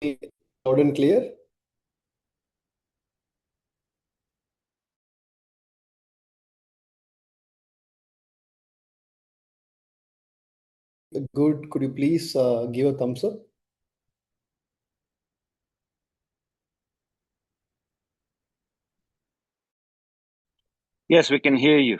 Loud and clear? Good. Could you please give a thumbs up? Yes, we can hear you.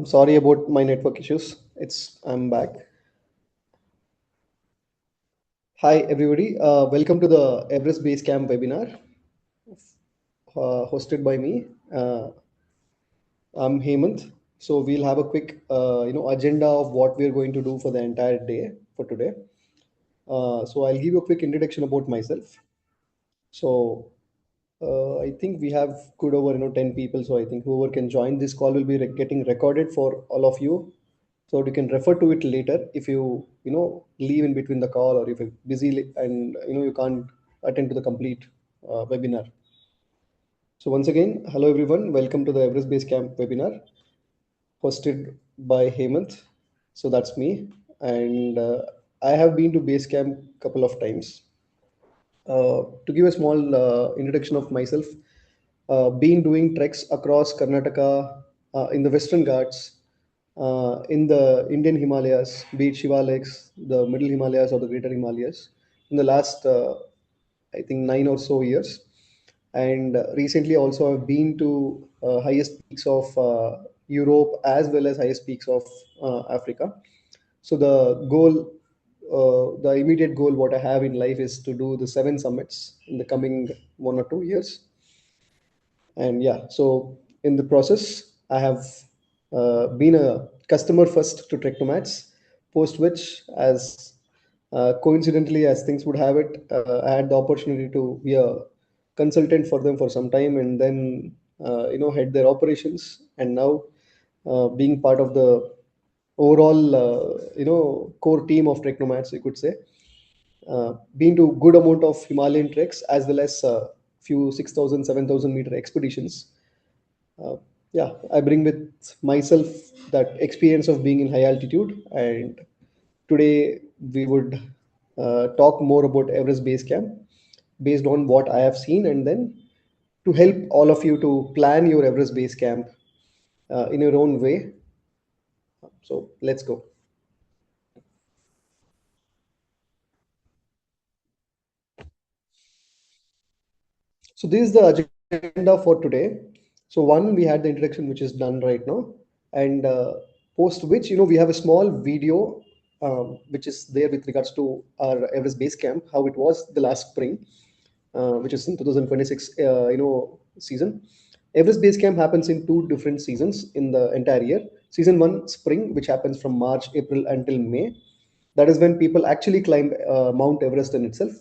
Sorry about my network issues. I'm back. Hi, everybody. Welcome to the Everest Base Camp webinar, hosted by me. I'm Hemant. So we'll have a quick, agenda of what we're going to do for the entire day for today. So I'll give you a quick introduction about myself. So I think we have good over 10 people. So I think whoever can join this call will be getting recorded for all of you. So you can refer to it later if you leave in between the call or if you're busy and you can't attend to the complete webinar. So once again, hello everyone. Welcome to the Everest Base Camp webinar hosted by Hemant. So that's me, and I have been to base camp couple of times. To give a small introduction of myself, been doing treks across Karnataka, in the Western Ghats, in the Indian Himalayas, be it Shiva Lakes, the Middle Himalayas, or the Greater Himalayas, in the last, I think, 9 or so years. And recently, also, I've been to highest peaks of Europe as well as highest peaks of Africa. So the immediate goal, what I have in life, is to do the 7 summits in the coming 1 or 2 years. And yeah, so in the process, I have been a customer first to Trek Nomads, post which, as coincidentally as things would have it, I had the opportunity to be a consultant for them for some time, and then head their operations, and now being part of the overall core team of Trek Nomads, you could say. Been to good amount of Himalayan treks as well as few 6,000, 7,000 meter expeditions. uh, yeah, I bring with myself that experience of being in high altitude, and today we would talk more about Everest Base Camp based on what I have seen, and then to help all of you to plan your Everest Base Camp in your own way. So let's go. So this is the agenda for today. So one, we had the introduction, which is done right now, and post which we have a small video, which is there with regards to our Everest Base Camp, how it was the last spring, which is in 2026, season. Everest Base Camp happens in two different seasons in the entire year. Season one, spring, which happens from March, April until May. That is when people actually climb Mount Everest in itself.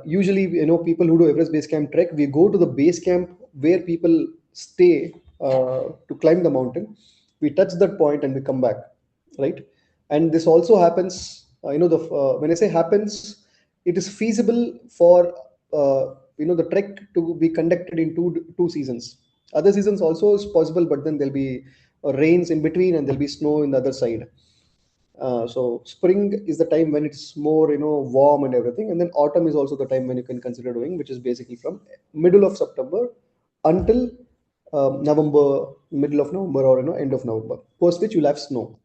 Usually, people who do Everest Base Camp Trek, we go to the base camp where people stay to climb the mountain. We touch that point and we come back, right? And this also happens. When I say happens, it is feasible for the trek to be conducted in two seasons. Other seasons also is possible, but then there'll be rains in between and there'll be snow in the other side. So spring is the time when it's more warm and everything, and then autumn is also the time when you can consider doing, which is basically from middle of September until November, middle of November, or end of November. Post which you'll have snow.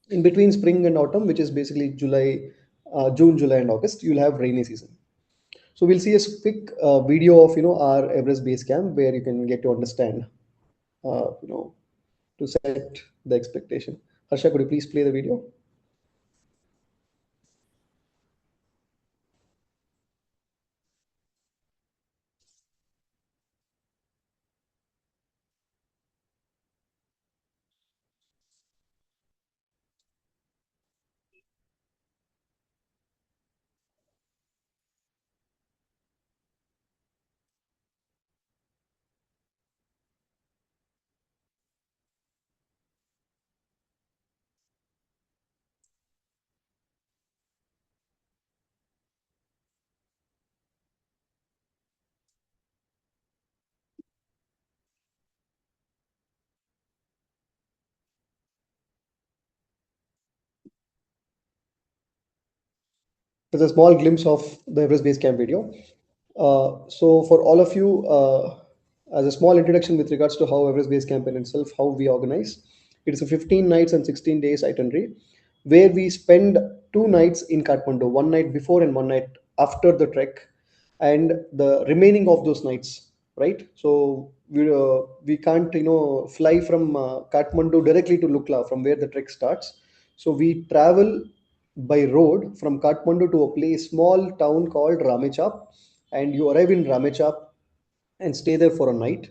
In between spring and autumn, which is basically June, July, and August, you'll have rainy season. So we'll see a quick video of our Everest Base Camp where you can get to understand, uh, you know, to set the expectation. Harsha, could you please play the video? There's a small glimpse of the Everest Base Camp video. So for all of you, as a small introduction with regards to how Everest Base Camp in itself, how we organize, it is a 15 nights and 16 days itinerary where we spend 2 nights in Kathmandu, one night before and one night after the trek, and the remaining of those nights, right? So we can't fly from Kathmandu directly to Lukla from where the trek starts. So we travel by road from Kathmandu to a place, small town called Ramechap, and you arrive in Ramechap and stay there for a night.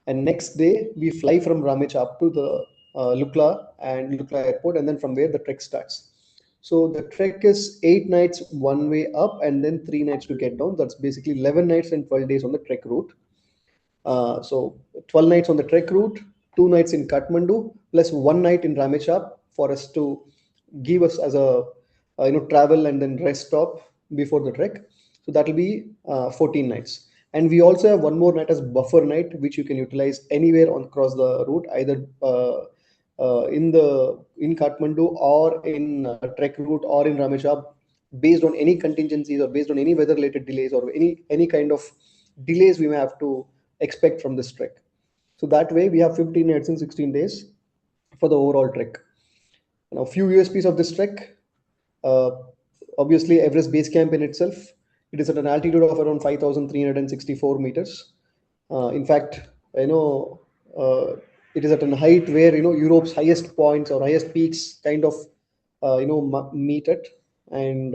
And next day we fly from Ramechap to the Lukla and Lukla airport, and then from where the trek starts. So the trek is 8 nights one way up, and then 3 nights to get down. That's basically 11 nights and 12 days on the trek route. So 12 nights on the trek route, 2 nights in Kathmandu, plus one night in Ramechap for us to give us as a travel and then rest stop before the trek. So that will be 14 nights. And we also have one more night as buffer night, which you can utilize anywhere on across the route, either in Kathmandu or in trek route or in Ramechap, based on any contingencies or based on any weather related delays or any kind of delays we may have to expect from this trek. So that way we have 15 nights and 16 days for the overall trek. Now, few USPs of this trek. Uh, Obviously, Everest Base Camp in itself, it is at an altitude of around 5,364 meters. In fact, you know, it is at a height where Europe's highest points or highest peaks kind of meet it, and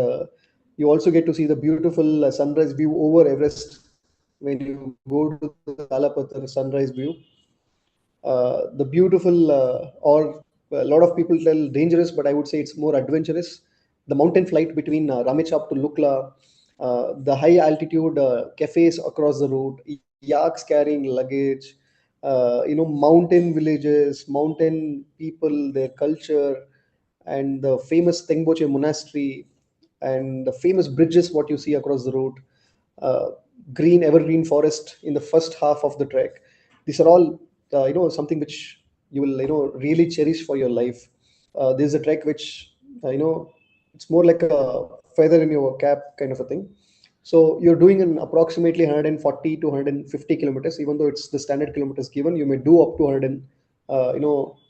you also get to see the beautiful sunrise view over Everest when you go to the Kalapathar sunrise view. The beautiful, or a lot of people tell dangerous, but I would say it's more adventurous. The mountain flight between Ramechhap to Lukla, the high altitude cafes across the route, yaks carrying luggage, mountain villages, mountain people, their culture, and the famous Tengboche monastery, and the famous bridges what you see across the route, uh, green evergreen forest in the first half of the trek. These are all something which you will really cherish for your life. This is a trek which it's more like a feather in your cap kind of a thing. So you're doing an approximately 140 to 150 kilometers. Even though it's the standard kilometers given, you may do up to 100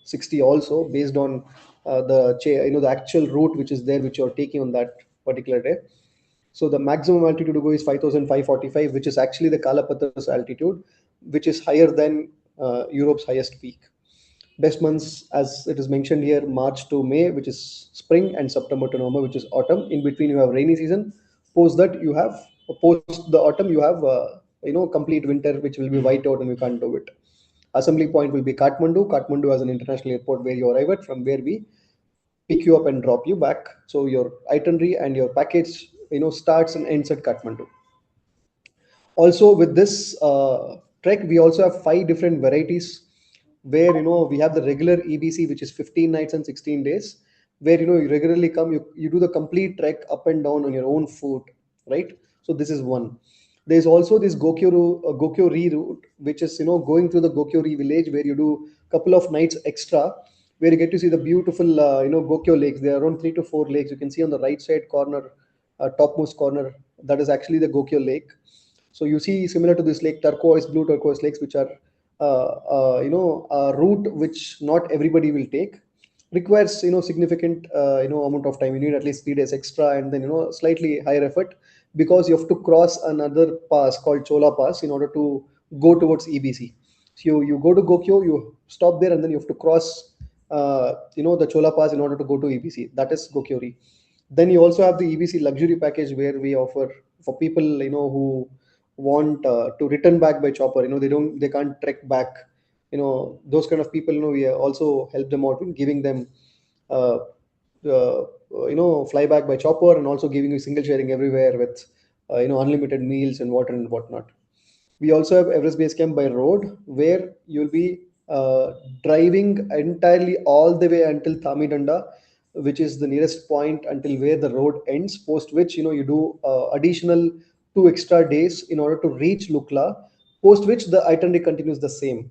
60 also, based on the actual route which is there, which you're taking on that particular day. So the maximum altitude to go is 5,545, which is actually the Kalapatar's altitude, which is higher than Europe's highest peak. Best months, as it is mentioned here, March to May, which is spring, and September to November, which is autumn. In between, you have rainy season. Post that, you have post the autumn, you have complete winter, which will be white out, and you can't do it. Assembly point will be Kathmandu. Kathmandu has an international airport where you arrive at, from where we pick you up and drop you back. So your itinerary and your package, starts and ends at Kathmandu. Also, with this trek, we also have 5 different varieties, where we have the regular EBC, which is 15 nights and 16 days, where you regularly come, you do the complete trek up and down on your own foot, right? So this is one. There's also this Gokyori route, which is going through the Gokyori village, where you do a couple of nights extra, where you get to see the beautiful Gokyo lakes. There are around 3 to 4 lakes. You can see on the right side corner, topmost corner, that is actually the Gokyo lake. So you see, similar to this lake, turquoise, blue turquoise lakes, which are a route which not everybody will take. Requires significant amount of time. You need at least 3 days extra, and then slightly higher effort, because you have to cross another pass called Chola Pass in order to go towards EBC. So you go to Gokyo, you stop there, and then you have to cross the Chola Pass in order to go to EBC. That is Gokyori. Then you also have the EBC luxury package, where we offer for people who want to return back by chopper. They can't trek back. Those kind of people. We also help them out in giving them uh, fly back by chopper, and also giving you single sharing everywhere with unlimited meals and water and whatnot. We also have Everest Base Camp by road, where you'll be driving entirely all the way until Thamidanda, which is the nearest point until where the road ends. Post which you do additional 2 extra days in order to reach Lukla. Post which the itinerary continues the same,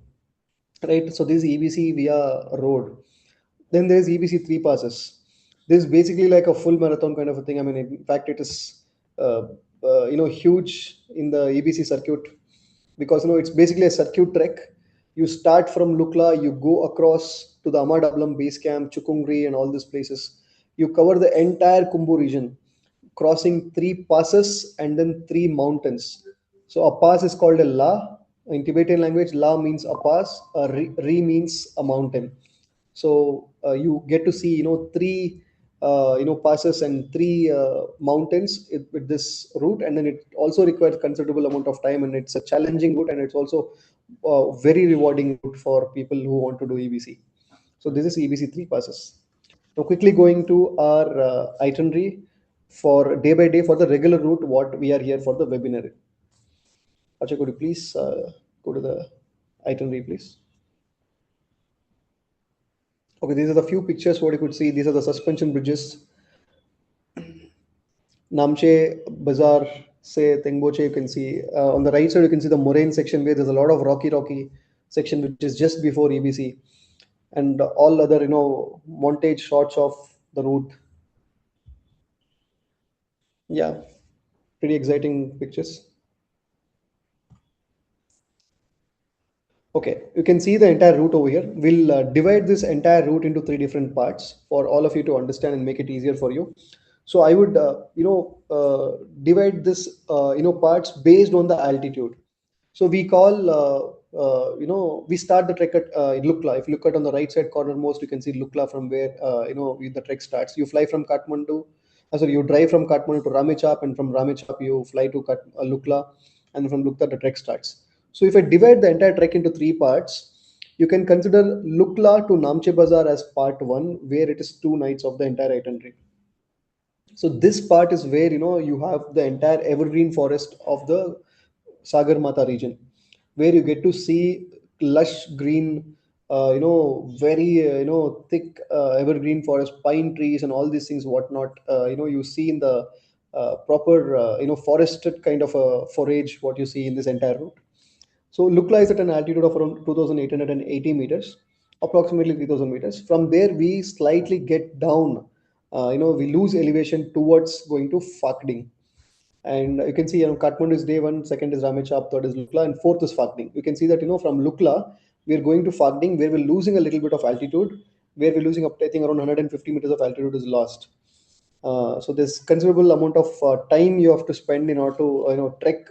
right? So this is EBC via road. Then there is EBC three passes. This is basically like a full marathon kind of a thing. I mean, in fact, it is uh, huge in the EBC circuit, because it's basically a circuit trek. You start from Lukla, you go across to the Amadablam base camp, Chukungri, and all these places. You cover the entire Kumbu region, crossing three passes and then three mountains. So a pass is called a La. In Tibetan language, La means a pass, Ri means a mountain. So you get to see three passes and three mountains with this route, and then it also requires considerable amount of time, and it's a challenging route, and it's also very rewarding route for people who want to do EBC. So this is EBC 3 passes. Now quickly going to our itinerary for day by day for the regular route, what we are here for the webinar. Acha, could you please go to the itinerary, please? Okay, these are the few pictures what you could see. These are the suspension bridges. Namche Bazaar, say Tengboche, you can see on the right side, you can see the moraine section where there's a lot of rocky section, which is just before EBC, and all other, montage shots of the route. Yeah, pretty exciting pictures. Okay, you can see the entire route over here. We'll divide this entire route into three different parts for all of you to understand and make it easier for you. So I would, divide this, parts based on the altitude. So we call, we start the trek at Lukla. If you look at on the right side corner most, you can see Lukla from where, the trek starts. You fly from Kathmandu, sorry, you drive from Kathmandu to Ramechhap, and from Ramechhap you fly to Lukla, and from Lukla the trek starts. So if I divide the entire trek into three parts, you can consider Lukla to Namche Bazaar as part one, where it is 2 nights of the entire itinerary. So this part is where you have the entire evergreen forest of the Sagar Mata region, where you get to see lush green, very thick evergreen forest, pine trees, and all these things, whatnot. You see in the proper forested kind of a forage what you see in this entire route. So Lukla is at an altitude of around 2,880 meters, approximately 3,000 meters. From there, we slightly get down. We lose elevation towards going to Fakding. And you can see, Kathmandu is day one, second is Ramechhap, third is Lukla, and fourth is Fakding. You can see that, from Lukla, we're going to Fakding, where we're losing a little bit of altitude, where we're losing up, I think, around 150 meters of altitude is lost. So there's considerable amount of time you have to spend in order to trek.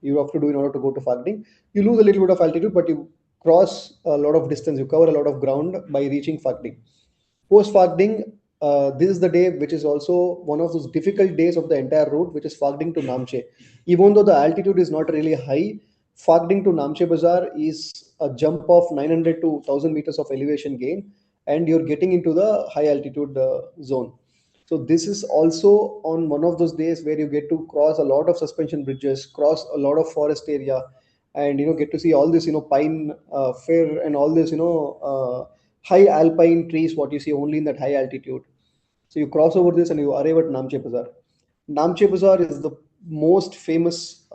You have to do in order to go to Fagding. You lose a little bit of altitude, but you cross a lot of distance. You cover a lot of ground by reaching Fagding. Post Fagding, this is the day which is also one of those difficult days of the entire route, which is Fagding to Namche. Even though the altitude is not really high, Fagding to Namche Bazaar is a jump of 900 to 1000 meters of elevation gain, and you're getting into the high altitude zone. So this is also on one of those days where you get to cross a lot of suspension bridges, cross a lot of forest area, and get to see all this pine fir and all this high alpine trees what you see only in that high altitude. So you cross over this and you arrive at Namche Bazaar. Namche Bazaar is the most famous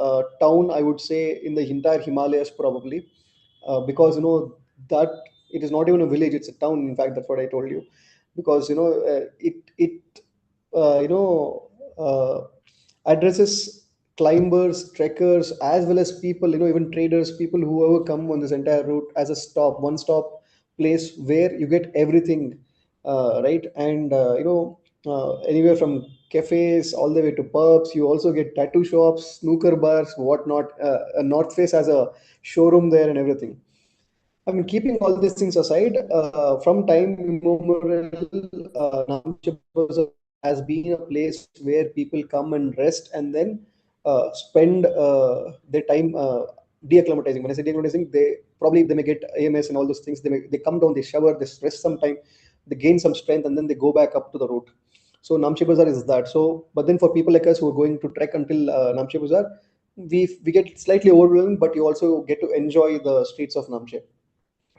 town, I would say, in the entire Himalayas probably, because that it is not even a village; it's a town. In fact, that's what I told you, because it addresses climbers, trekkers, as well as people, even traders, people whoever come on this entire route as a stop, one stop place where you get everything, right? And anywhere from cafes all the way to pubs. You also get tattoo shops, snooker bars, whatnot. North Face has a showroom there and everything. I mean, keeping all these things aside, from time immemorial, Namche Bazaar has been a place where people come and rest and then spend their time deacclimatizing. When I say deacclimatizing, they may get AMS and all those things. They come down, they shower, they rest some time, they gain some strength, and then they go back up to the route. So Namche Bazaar is that. So, but then for people like us who are going to trek until Namche Bazaar, we get slightly overwhelmed, but you also get to enjoy the streets of Namche.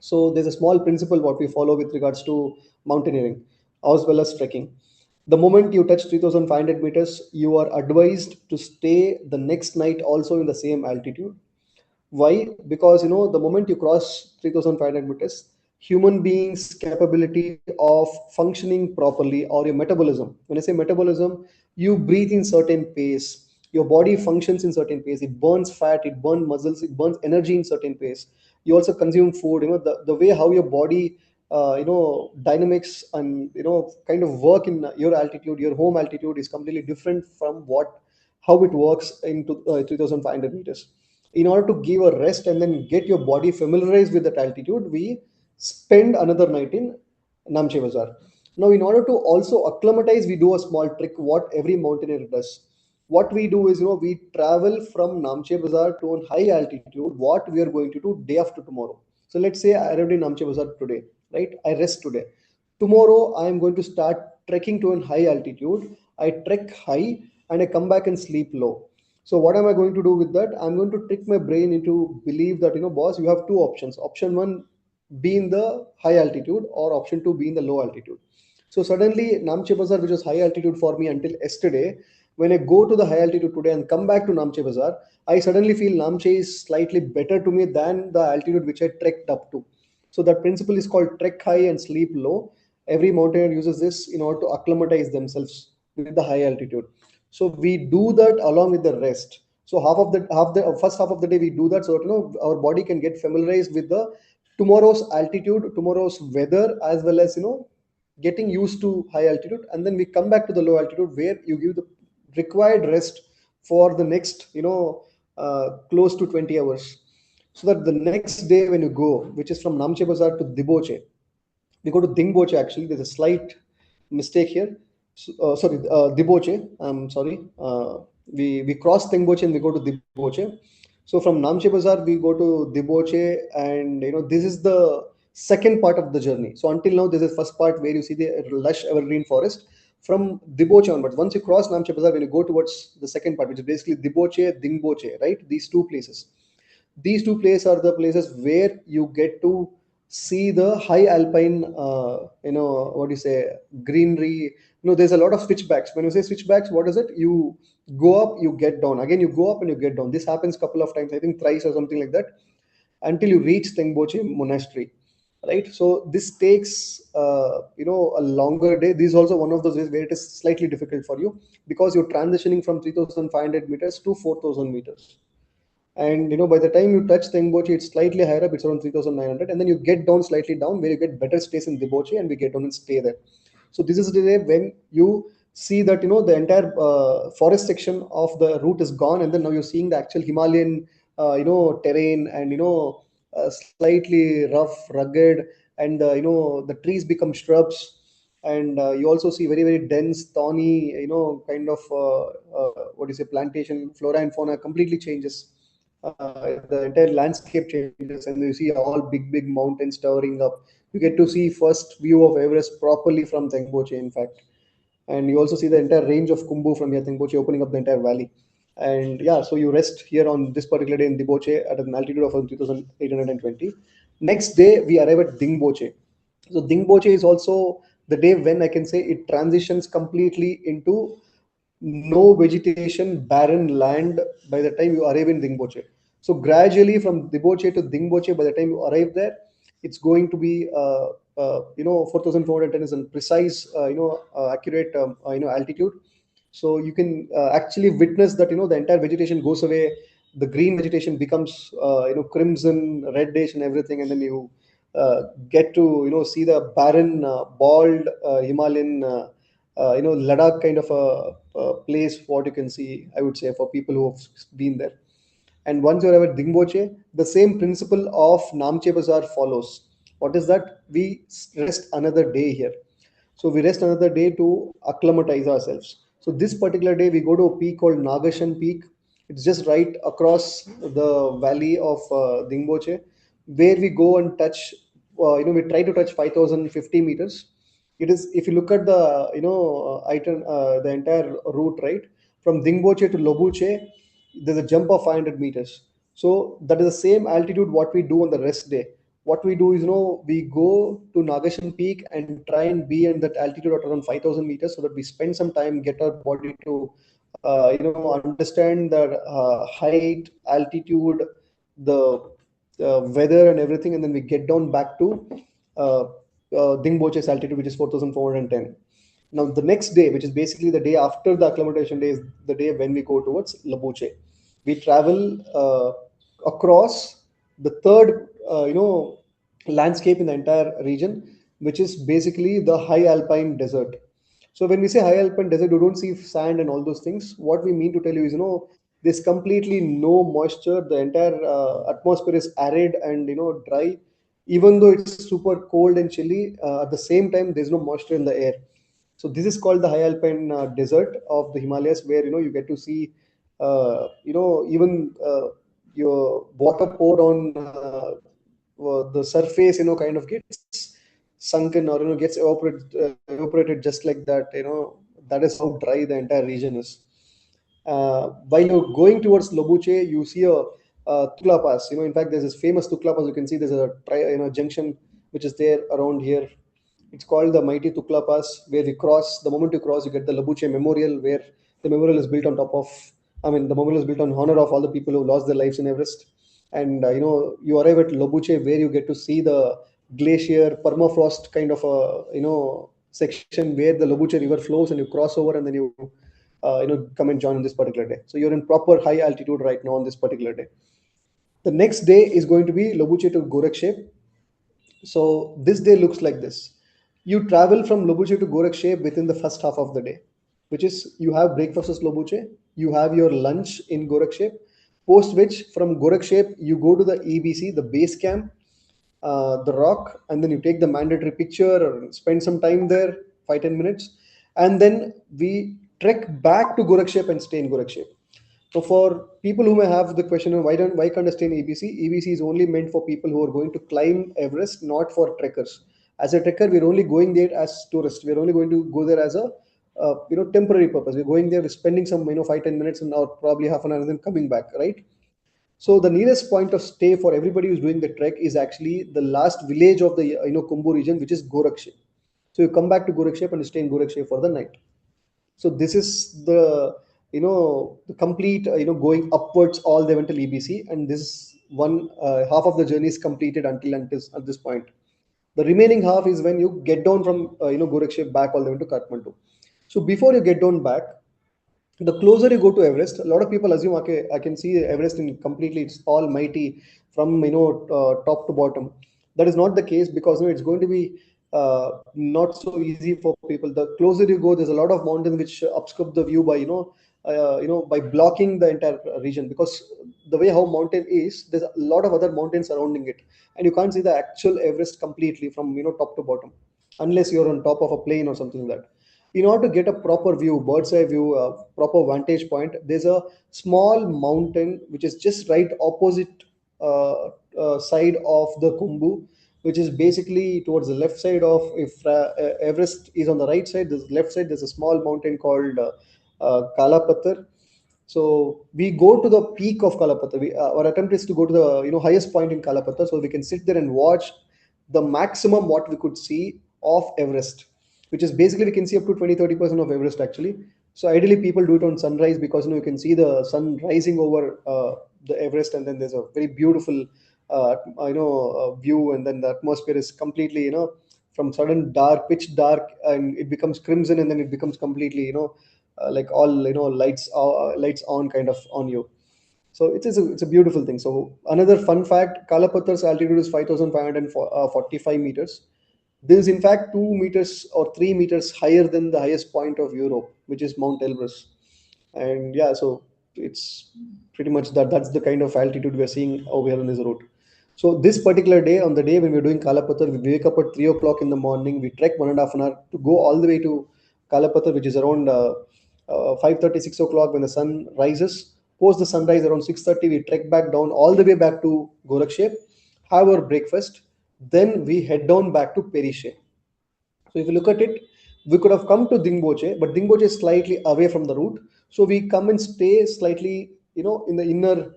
So there's a small principle what we follow with regards to mountaineering as well as trekking. The moment you touch 3,500 meters, you are advised to stay the next night also in the same altitude. Why? Because the moment you cross 3,500 meters, human beings' capability of functioning properly, or your metabolism. When I say metabolism, you breathe in certain pace, your body functions in certain pace, it burns fat, it burns muscles, it burns energy in certain pace. You also consume food, the way how your body dynamics and kind of work in your altitude, your home altitude, is completely different from what how it works into 3500 meters. In order to give a rest and then get your body familiarized with that altitude, we spend another night in Namche Bazaar. Now, in order to also acclimatize, we do a small trick what every mountaineer does. What we do is, we travel from Namche Bazaar to a high altitude. What we are going to do day after tomorrow. So let's say I arrived in Namche Bazaar today, right? I rest today. Tomorrow I am going to start trekking to a high altitude. I trek high and I come back and sleep low. So what am I going to do with that? I'm going to trick my brain into believe that, boss, you have two options. Option one, be in the high altitude, or option two, be in the low altitude. So suddenly Namche Bazaar, which was high altitude for me until yesterday, when I go to the high altitude today and come back to Namche Bazaar, I suddenly feel Namche is slightly better to me than the altitude which I trekked up to. So that principle is called trek high and sleep low. Every mountaineer uses this in order to acclimatize themselves with the high altitude. So we do that along with the rest. So half the first half of the day we do that, so that, our body can get familiarized with the tomorrow's altitude, tomorrow's weather, as well as getting used to high altitude, and then we come back to the low altitude where you give the required rest for the next close to 20 hours, so that the next day when you go, which is from Namche Bazaar to Diboche, we go to Dingboche. Actually, there's a slight mistake here. Sorry, Diboche. I'm sorry. We cross Dingboche and we go to Diboche. So from Namche Bazaar we go to Diboche, and this is the second part of the journey. So until now, this is the first part where you see the lush evergreen forest. From Diboche onwards, once you cross Namche Bazaar, when you go towards the second part, which is basically Diboche, Dingboche, right? These two places are the places where you get to see the high alpine what do you say, greenery. There's a lot of switchbacks. When you say switchbacks, what is it? You go up, you get down again, you go up and you get down. This happens couple of times, I think thrice or something like that, until you reach Tengboche monastery, right? So this takes a longer day. This is also one of those days where it is slightly difficult for you, because you're transitioning from 3500 meters to 4000 meters. And by the time you touch Tengboche, it's slightly higher up, it's around 3900, and then you get down slightly down where you get better space in Diboche, and we get down and stay there. So this is the day when you see that the entire forest section of the route is gone, and then now you're seeing the actual Himalayan terrain, and slightly rough, rugged, and the trees become shrubs. And you also see very very dense, thorny, kind of what do you say, plantation. Flora and fauna completely changes. The entire landscape changes, and you see all big mountains towering up. You get to see first view of Everest properly from Tengboche, in fact. And you also see the entire range of Kumbu from here, Tengboche, opening up the entire valley. And yeah, so you rest here on this particular day in Diboche at an altitude of 3820. Next day we arrive at Dingboche. So Dingboche is also the day when I can say it transitions completely into no vegetation, barren land by the time you arrive in Dingboche. So gradually from Diboche to Dingboche, by the time you arrive there, it's going to be 4,410 is a precise accurate altitude. So you can actually witness that the entire vegetation goes away, the green vegetation becomes crimson, reddish, and everything, and then you get to see the barren, bald Himalayan Ladakh kind of a place. What you can see, I would say, for people who have been there. And once you're at Dingboche, the same principle of Namche Bazaar follows. What is that? We rest another day here. So we rest another day to acclimatize ourselves. So this particular day, we go to a peak called Nagashan Peak. It's just right across the valley of Dingboche, where we go and touch. We try to touch 5,050 meters. It is, if you look at the item, the entire route, right, from Dingboche to Lobuche, there's a jump of 500 meters. So that is the same altitude what we do on the rest day. What we do is, we go to Nagashan Peak and try and be in that altitude at around 5,000 meters, so that we spend some time, get our body to understand the height, altitude, the weather and everything, and then we get down back to uh, Dingboche's altitude, which is 4,410. Now, the next day, which is basically the day after the acclimatization day, is the day when we go towards Labuche. We travel across the third, landscape in the entire region, which is basically the high alpine desert. So when we say high alpine desert, you don't see sand and all those things. What we mean to tell you is, there's completely no moisture. The entire atmosphere is arid and dry. Even though it's super cold and chilly, at the same time there's no moisture in the air. So this is called the high alpine desert of the Himalayas, where you get to see, even your water poured on the surface, kind of gets sunken, or gets evaporated just like that. That is how dry the entire region is. While you're going towards Lobuche, you see a Tukla Pass. In fact, there's this famous Tukla Pass. You can see there's a junction which is there around here. It's called the Mighty Tukla Pass, where we cross. The moment you cross, you get the Lobuche Memorial, where the memorial is built on top of. I mean, the memorial is built on honor of all the people who lost their lives in Everest. And you arrive at Lobuche, where you get to see the glacier permafrost kind of a section where the Lobuche River flows, and you cross over, and then you come and join on this particular day. So you're in proper high altitude right now on this particular day. The next day is going to be Lobuche to Gorakshep. So this day looks like this. You travel from Lobuche to Gorakshep within the first half of the day, which is you have breakfast at Lobuche, you have your lunch in Gorakshep, post which from Gorakshep you go to the EBC, the base camp, the rock, and then you take the mandatory picture or spend some time there, 5-10 minutes, and then we trek back to Gorakshep and stay in Gorakshep. So for people who may have the question of why can't I stay in EBC? EBC is only meant for people who are going to climb Everest, not for trekkers. As a trekker, we're only going there as tourists. We're only going to go there as a temporary purpose. We're going there, we're spending some 5-10 minutes, and or probably half an hour, and then coming back, right? So the nearest point of stay for everybody who's doing the trek is actually the last village of the Kumbu region, which is Gorakshep. So you come back to Gorakshep and stay in Gorakshep for the night. So this is the complete going upwards all the way until EBC, and this one half of the journey is completed until at this point. The remaining half is when you get down from Gorakshep back all the way to Kathmandu. So before you get down back, the closer you go to Everest, a lot of people assume, okay, I can see Everest in completely, it's all mighty from top to bottom. That is not the case, because it's going to be not so easy for people. The closer you go, there's a lot of mountains which obscure the view by by blocking the entire region, because the way how mountain is, there's a lot of other mountains surrounding it, and you can't see the actual Everest completely from top to bottom, unless you're on top of a plane or something like that. In order to get a proper view, bird's eye view, proper vantage point, there's a small mountain which is just right opposite side of the Kumbu, which is basically towards the left side of, if Everest is on the right side, this left side, there's a small mountain called Kalapathar. So we go to the peak of Kalapathar. Our attempt is to go to the highest point in Kalapathar, so we can sit there and watch the maximum what we could see of Everest, which is basically we can see up to 20-30% of Everest actually. So ideally people do it on sunrise, because you can see the sun rising over the Everest, and then there's a very beautiful view, and then the atmosphere is completely from sudden dark, pitch dark, and it becomes crimson, and then it becomes completely like all lights on kind of on you. So it's a beautiful thing. So another fun fact: Kalapathar's altitude is 5,545 meters. This is in fact 2 meters or 3 meters higher than the highest point of Europe, which is Mount Elbrus. And yeah, so it's pretty much that's the kind of altitude we're seeing over here on this route. So this particular day, on the day when we're doing Kalapathar, we wake up at 3 o'clock in the morning. We trek 1.5 an hour to go all the way to Kalapathar, which is around 5:30, 6 o'clock when the sun rises. Post the sunrise around 6:30, we trek back down all the way back to Gorakshep, have our breakfast, then we head down back to Perishe. So if you look at it, we could have come to Dingboche, but Dingboche is slightly away from the route. So we come and stay slightly, in the inner,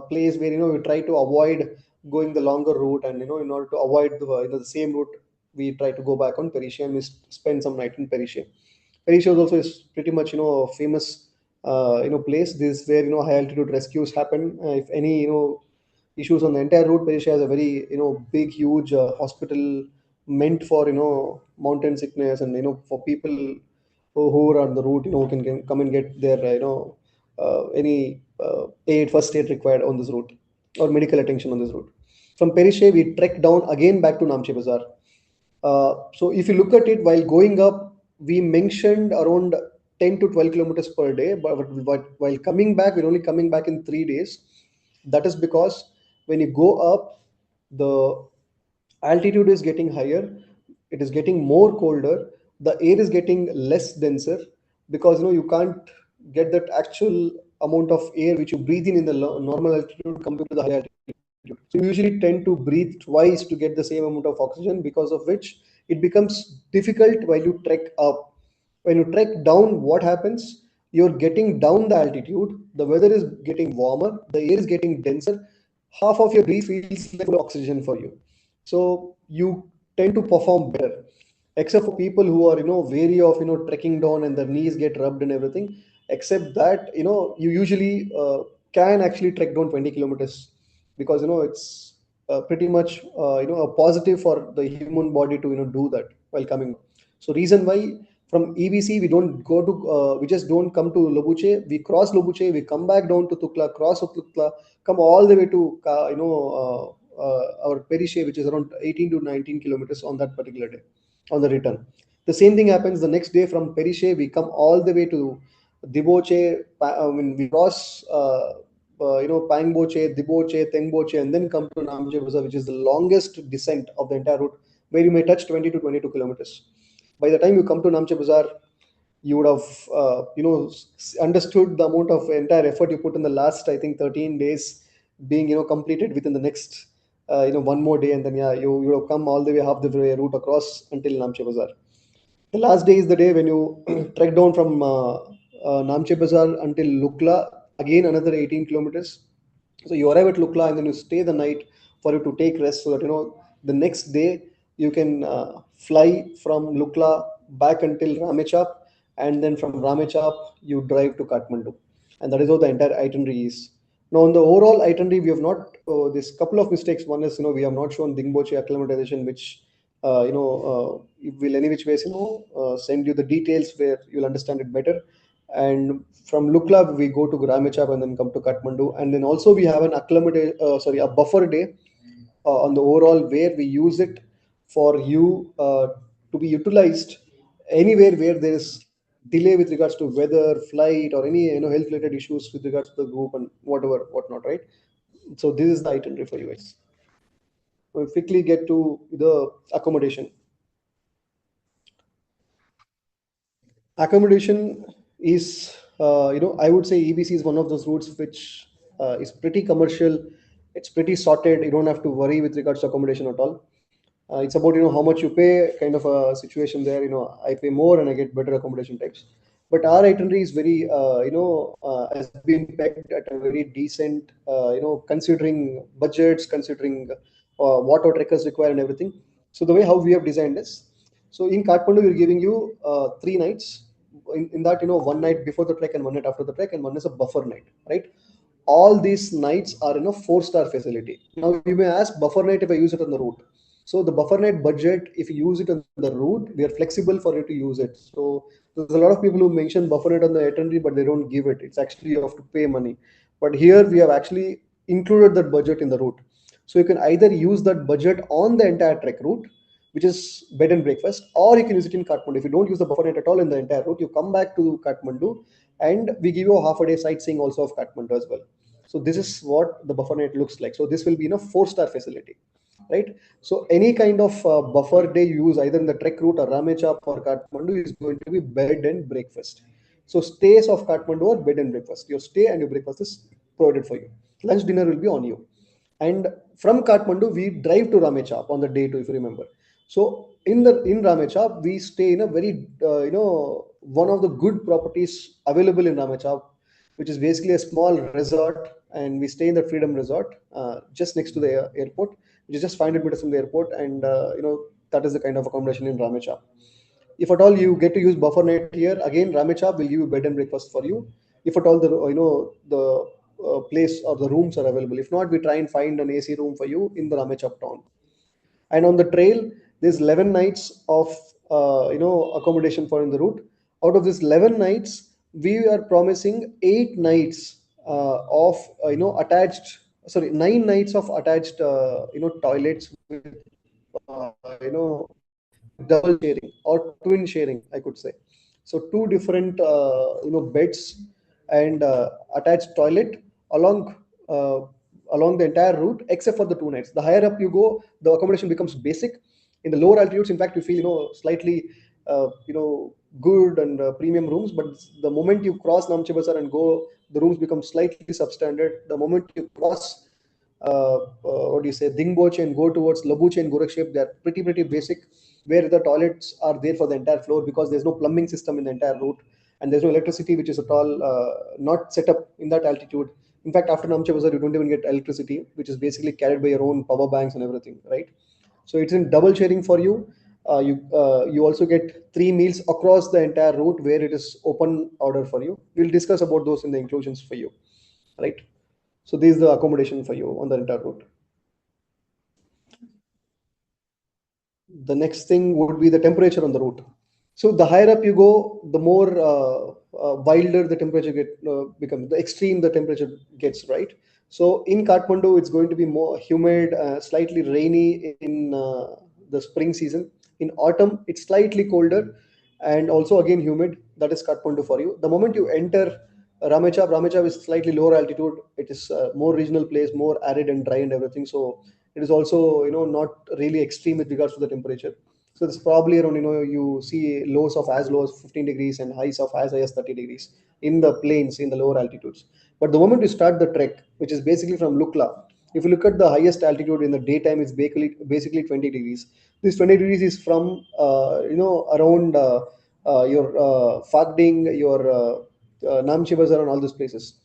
place where we try to avoid going the longer route, and in order to avoid the same route, we try to go back on Perishe, and we spend some night in Perishe. Perishe also is pretty much a famous place. This is where high altitude rescues happen. If any issues on the entire route. Perisha has a very big, huge hospital meant for mountain sickness, and for people who are on the route, who can come and get their any aid, first aid required on this route, or medical attention on this route. From Perishe, we trek down again back to Namche Bazaar. So if you look at it, while going up, we mentioned around 10 to 12 kilometers per day, but while coming back, we're only coming back in 3 days. That is because when you go up, the altitude is getting higher, it is getting more colder, the air is getting less denser, because you can't get that actual amount of air which you breathe in the normal altitude compared to the high altitude. So you usually tend to breathe twice to get the same amount of oxygen, because of which it becomes difficult while you trek up. When you trek down, what happens? You're getting down the altitude, the weather is getting warmer, the air is getting denser, half of your breath feels like full oxygen for you. So you tend to perform better, except for people who are wary of trekking down and their knees get rubbed and everything. Except that, you usually can actually trek down 20 kilometers, because it's pretty much a positive for the human body to do that while coming. So reason why, from EBC we don't go to we just don't come to Lobuche, we cross Lobuche, we come back down to Tukla, cross of Tukla, come all the way to our Perishe, which is around 18 to 19 kilometers on that particular day, on the return. The same thing happens the next day. From Perishe, we come all the way to Diboche. I mean, we cross, Pangboche, Diboche, Tengboche, and then come to Namche Bazaar, which is the longest descent of the entire route, where you may touch 20 to 22 kilometers. By the time you come to Namche Bazaar, you would have, understood the amount of entire effort you put in the last, I think, 13 days being, completed within the next, one more day, and then yeah, you have come all the way half the way route across until Namche Bazaar. The last day is the day when you trek down from Namche Bazaar until Lukla, again another 18 kilometers. So you arrive at Lukla and then you stay the night for you to take rest, so that the next day you can fly from Lukla back until Ramechap, and then from Ramechap you drive to Kathmandu, and that is how the entire itinerary is. Now, on the overall itinerary, we have not. This couple of mistakes. One is, we have not shown Dingboche acclimatization, which will any which ways send you the details where you'll understand it better. And from Lukla we go to Gramechap and then come to Kathmandu, and then also we have an a buffer day on the overall, where we use it for you to be utilized anywhere where there is delay with regards to weather, flight, or any health related issues with regards to the group and whatever whatnot, right? So this is the itinerary for you guys. We'll quickly get to the accommodation. Accommodation is, I would say EBC is one of those routes which is pretty commercial. It's pretty sorted. You don't have to worry with regards to accommodation at all. It's about how much you pay, kind of a situation there. I pay more and I get better accommodation types. But our itinerary is very, has been pegged at a very decent, considering budgets, considering what our trekkers require and everything. So the way how we have designed this. So in Kathmandu, we're giving you 3 nights. In that, one night before the trek and one night after the trek, and one is a buffer night, right? All these nights are in a 4-star facility. Now you may ask, buffer night if I use it on the route. So the buffer night budget, if you use it on the route, we are flexible for you to use it. So there's a lot of people who mention buffer night on the itinerary, but they don't give it. It's actually you have to pay money. But here we have actually included that budget in the route. So you can either use that budget on the entire trek route, which is bed and breakfast, or you can use it in Kathmandu. If you don't use the buffer night at all in the entire route, you come back to Kathmandu, and we give you a half a day sightseeing also of Kathmandu as well. So this is what the buffer night looks like. So this will be in a 4-star facility, right? So any kind of buffer day you use either in the trek route or Ramechap or Kathmandu is going to be bed and breakfast. So stays of Kathmandu or bed and breakfast. Your stay and your breakfast is provided for you. Lunch, dinner will be on you. And from Kathmandu, we drive to Ramechap on the day two, if you remember. So in Ramechap, we stay in a very one of the good properties available in Ramechap, which is basically a small resort, and we stay in the Freedom Resort just next to the airport, which is just 500 meters from the airport, and that is the kind of accommodation in Ramechap. If at all you get to use buffer night here, again Ramechap will give you bed and breakfast for you. If at all the place or the rooms are available. If not, we try and find an AC room for you in the Ramechhap town. And on the trail, there's 11 nights of accommodation for in the route. Out of this 11 nights, we are promising 8 nights of attached, sorry, 9 nights of attached toilets with with double sharing or twin sharing, I could say. So two different beds and attached toilet along uh, along the entire route, except for the 2 nights. The higher up you go, the accommodation becomes basic. In the lower altitudes, in fact, you feel slightly good and premium rooms. But the moment you cross Namche Bazaar and go, the rooms become slightly substandard. The moment you cross what do you say, Dingboche and go towards Labuche and Gorakshep, they're pretty basic, where the toilets are there for the entire floor because there's no plumbing system in the entire route, and there's no electricity, which is at all not set up in that altitude. In fact, after Namche Bazaar, you don't even get electricity, which is basically carried by your own power banks and everything, right? So it's in double sharing for you. You also get 3 meals across the entire route where it is open order for you. We'll discuss about those in the inclusions for you, right? So this is the accommodation for you on the entire route. The next thing would be the temperature on the route. So the higher up you go, the more wilder the temperature becomes. The extreme the temperature gets, right? So in Kathmandu, it's going to be more humid, slightly rainy in the spring season. In autumn, it's slightly colder and also again humid. That is Kathmandu for you. The moment you enter Ramechhap is slightly lower altitude. It is more regional place, more arid and dry and everything. So it is also not really extreme with regards to the temperature. So it's probably around, you see lows of as low as 15 degrees and highs of as high as 30 degrees in the plains, in the lower altitudes. But the moment you start the trek, which is basically from Lukla, if you look at the highest altitude in the daytime, it's basically 20 degrees. This 20 degrees is from, around your Fagding, your Namche Bazaar and all those places.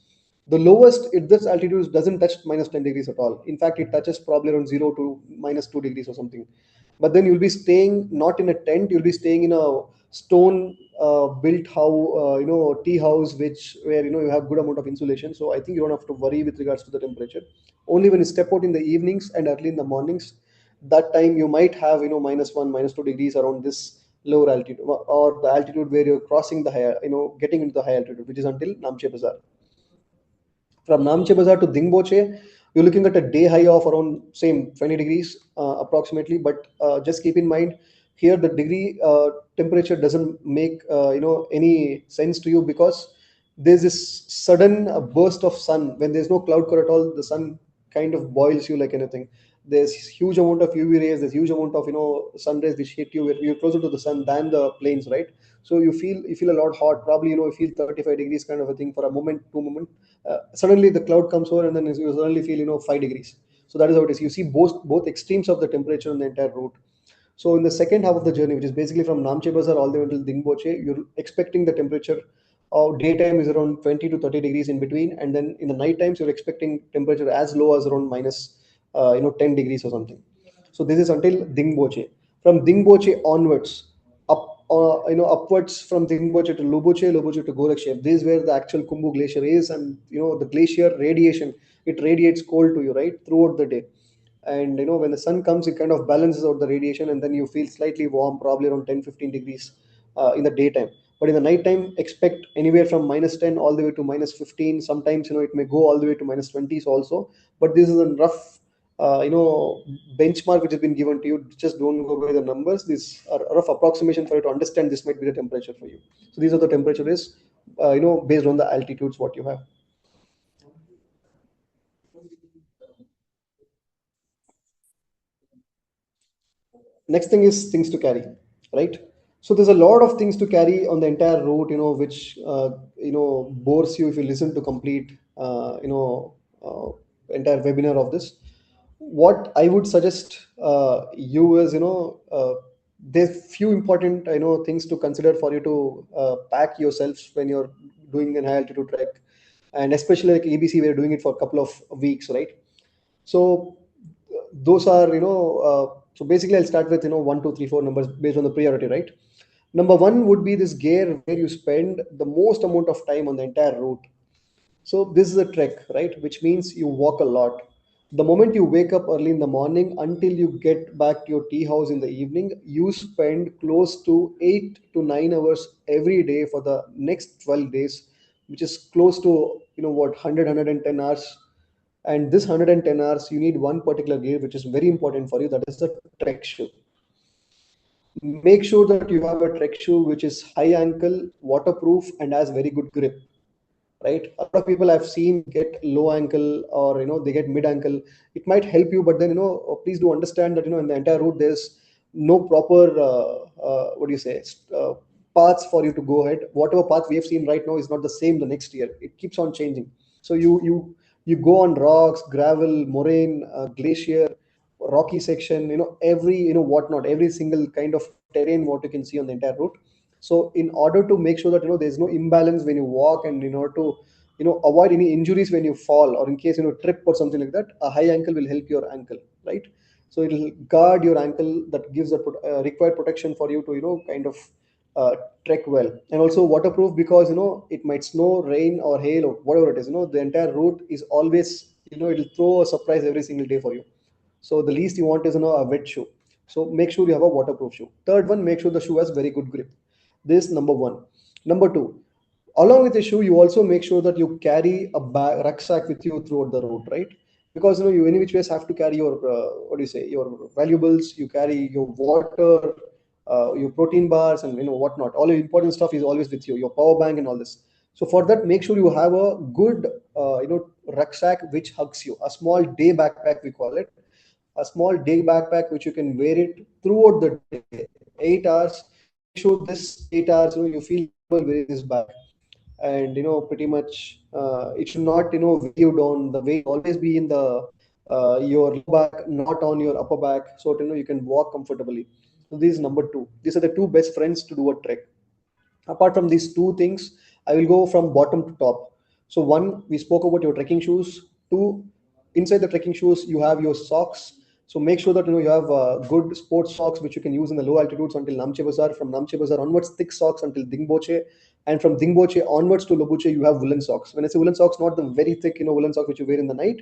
The lowest at this altitude doesn't touch minus 10 degrees at all. In fact, it touches probably around 0 to minus 2 degrees or something. But then you'll be staying not in a tent, you'll be staying in a stone built tea house, which where you have good amount of insulation. So I think you don't have to worry with regards to the temperature. Only when you step out in the evenings and early in the mornings, that time you might have minus 1, minus 2 degrees around this lower altitude, or the altitude where you're crossing the higher, getting into the high altitude, which is until Namche Bazaar. From Namche Bazaar to Dingboche, you're looking at a day high of around same 20 degrees approximately. But just keep in mind here the degree temperature doesn't make any sense to you, because there's this sudden burst of sun when there's no cloud cover at all. The sun kind of boils you like anything. There's huge amount of UV rays. There's huge amount of sun rays which hit you. You're closer to the sun than the plains, right? So you feel a lot hot. Probably you feel 35 degrees kind of a thing for a moment, 2 moment. Suddenly the cloud comes over and then you suddenly feel 5 degrees. So that is how it is. You see both extremes of the temperature on the entire route. So in the second half of the journey, which is basically from Namche Bazaar all the way until Dingboche, you're expecting the temperature of daytime is around 20 to 30 degrees in between, and then in the night times you're expecting temperature as low as around minus 10 degrees or something. So this is until Dingboche. From Dingboche onwards, upwards from Dingboche to Luboche, Luboche to Gorakshep. This is where the actual Kumbu glacier is, and the glacier radiation, it radiates cold to you, right, throughout the day. And when the sun comes, it kind of balances out the radiation, and then you feel slightly warm, probably around 10-15 degrees in the daytime. But in the nighttime, expect anywhere from minus 10 all the way to minus 15. Sometimes it may go all the way to minus 20s also. But this is a rough benchmark which has been given to you. Just don't go by the numbers. This are a rough approximation for you to understand this might be the temperature for you. So these are the temperature is based on the altitudes what you have. Next thing is things to carry, right? So there's a lot of things to carry on the entire route, which bores you if you listen to complete entire webinar of this. What I would suggest you is there's few important things to consider for you to pack yourself when you're doing an high altitude trek, and especially like ABC, we're doing it for a couple of weeks, right? So those are so basically I'll start with 1 2 3 4 numbers based on the priority, right? Number one would be this gear where you spend the most amount of time on the entire route. So this is a trek, right? Which means you walk a lot. The moment you wake up early in the morning until you get back to your tea house in the evening, you spend close to 8 to 9 hours every day for the next 12 days, which is close to, what, 100, 110 hours. And this 110 hours, you need one particular gear which is very important for you. That is the trek shoe. Make sure that you have a trek shoe which is high ankle, waterproof, and has very good grip, right? A lot of people I've seen get low ankle, or they get mid ankle. It might help you, but then please do understand that in the entire route there's no proper what do you say paths for you to go ahead. Whatever path we have seen right now is not the same the next year. It keeps on changing. So you go on rocks, gravel, moraine, glacier, rocky section, every whatnot, every single kind of terrain what you can see on the entire route. So in order to make sure that there's no imbalance when you walk, and in order to avoid any injuries when you fall, or in case trip or something like that, a high ankle will help your ankle, right? So it'll guard your ankle. That gives the required protection for you to kind of uh, trek well. And also waterproof, because it might snow, rain, or hail, or whatever it is. The entire route is always, it'll throw a surprise every single day for you. So the least you want is a wet shoe. So make sure you have a waterproof shoe. Third one, make sure the shoe has very good grip. This number one. Number two, along with the shoe, you also make sure that you carry a rucksack with you throughout the route, right? Because you any which ways have to carry your what do you say, your valuables. You carry your water, your protein bars, and whatnot. All your important stuff is always with you. Your power bank and all this. So for that, make sure you have a good rucksack which hugs you. A small day backpack, we call it, a small day backpack which you can wear it throughout the day, 8 hours. Make sure this 8 hours you feel comfortable wearing this bag. And pretty much it should not weigh you down. The weight always be in the your low back, not on your upper back, so you can walk comfortably. So this is number two. These are the two best friends to do a trek. Apart from these two things, I will go from bottom to top. So one, we spoke about your trekking shoes. Two, inside the trekking shoes you have your socks. So make sure that you have good sports socks which you can use in the low altitudes until Namche Bazaar. From Namche Bazaar onwards, thick socks until Dingboche. And from Dingboche onwards to Lobuche, you have woolen socks. When I say woolen socks, not the very thick woolen socks which you wear in the night.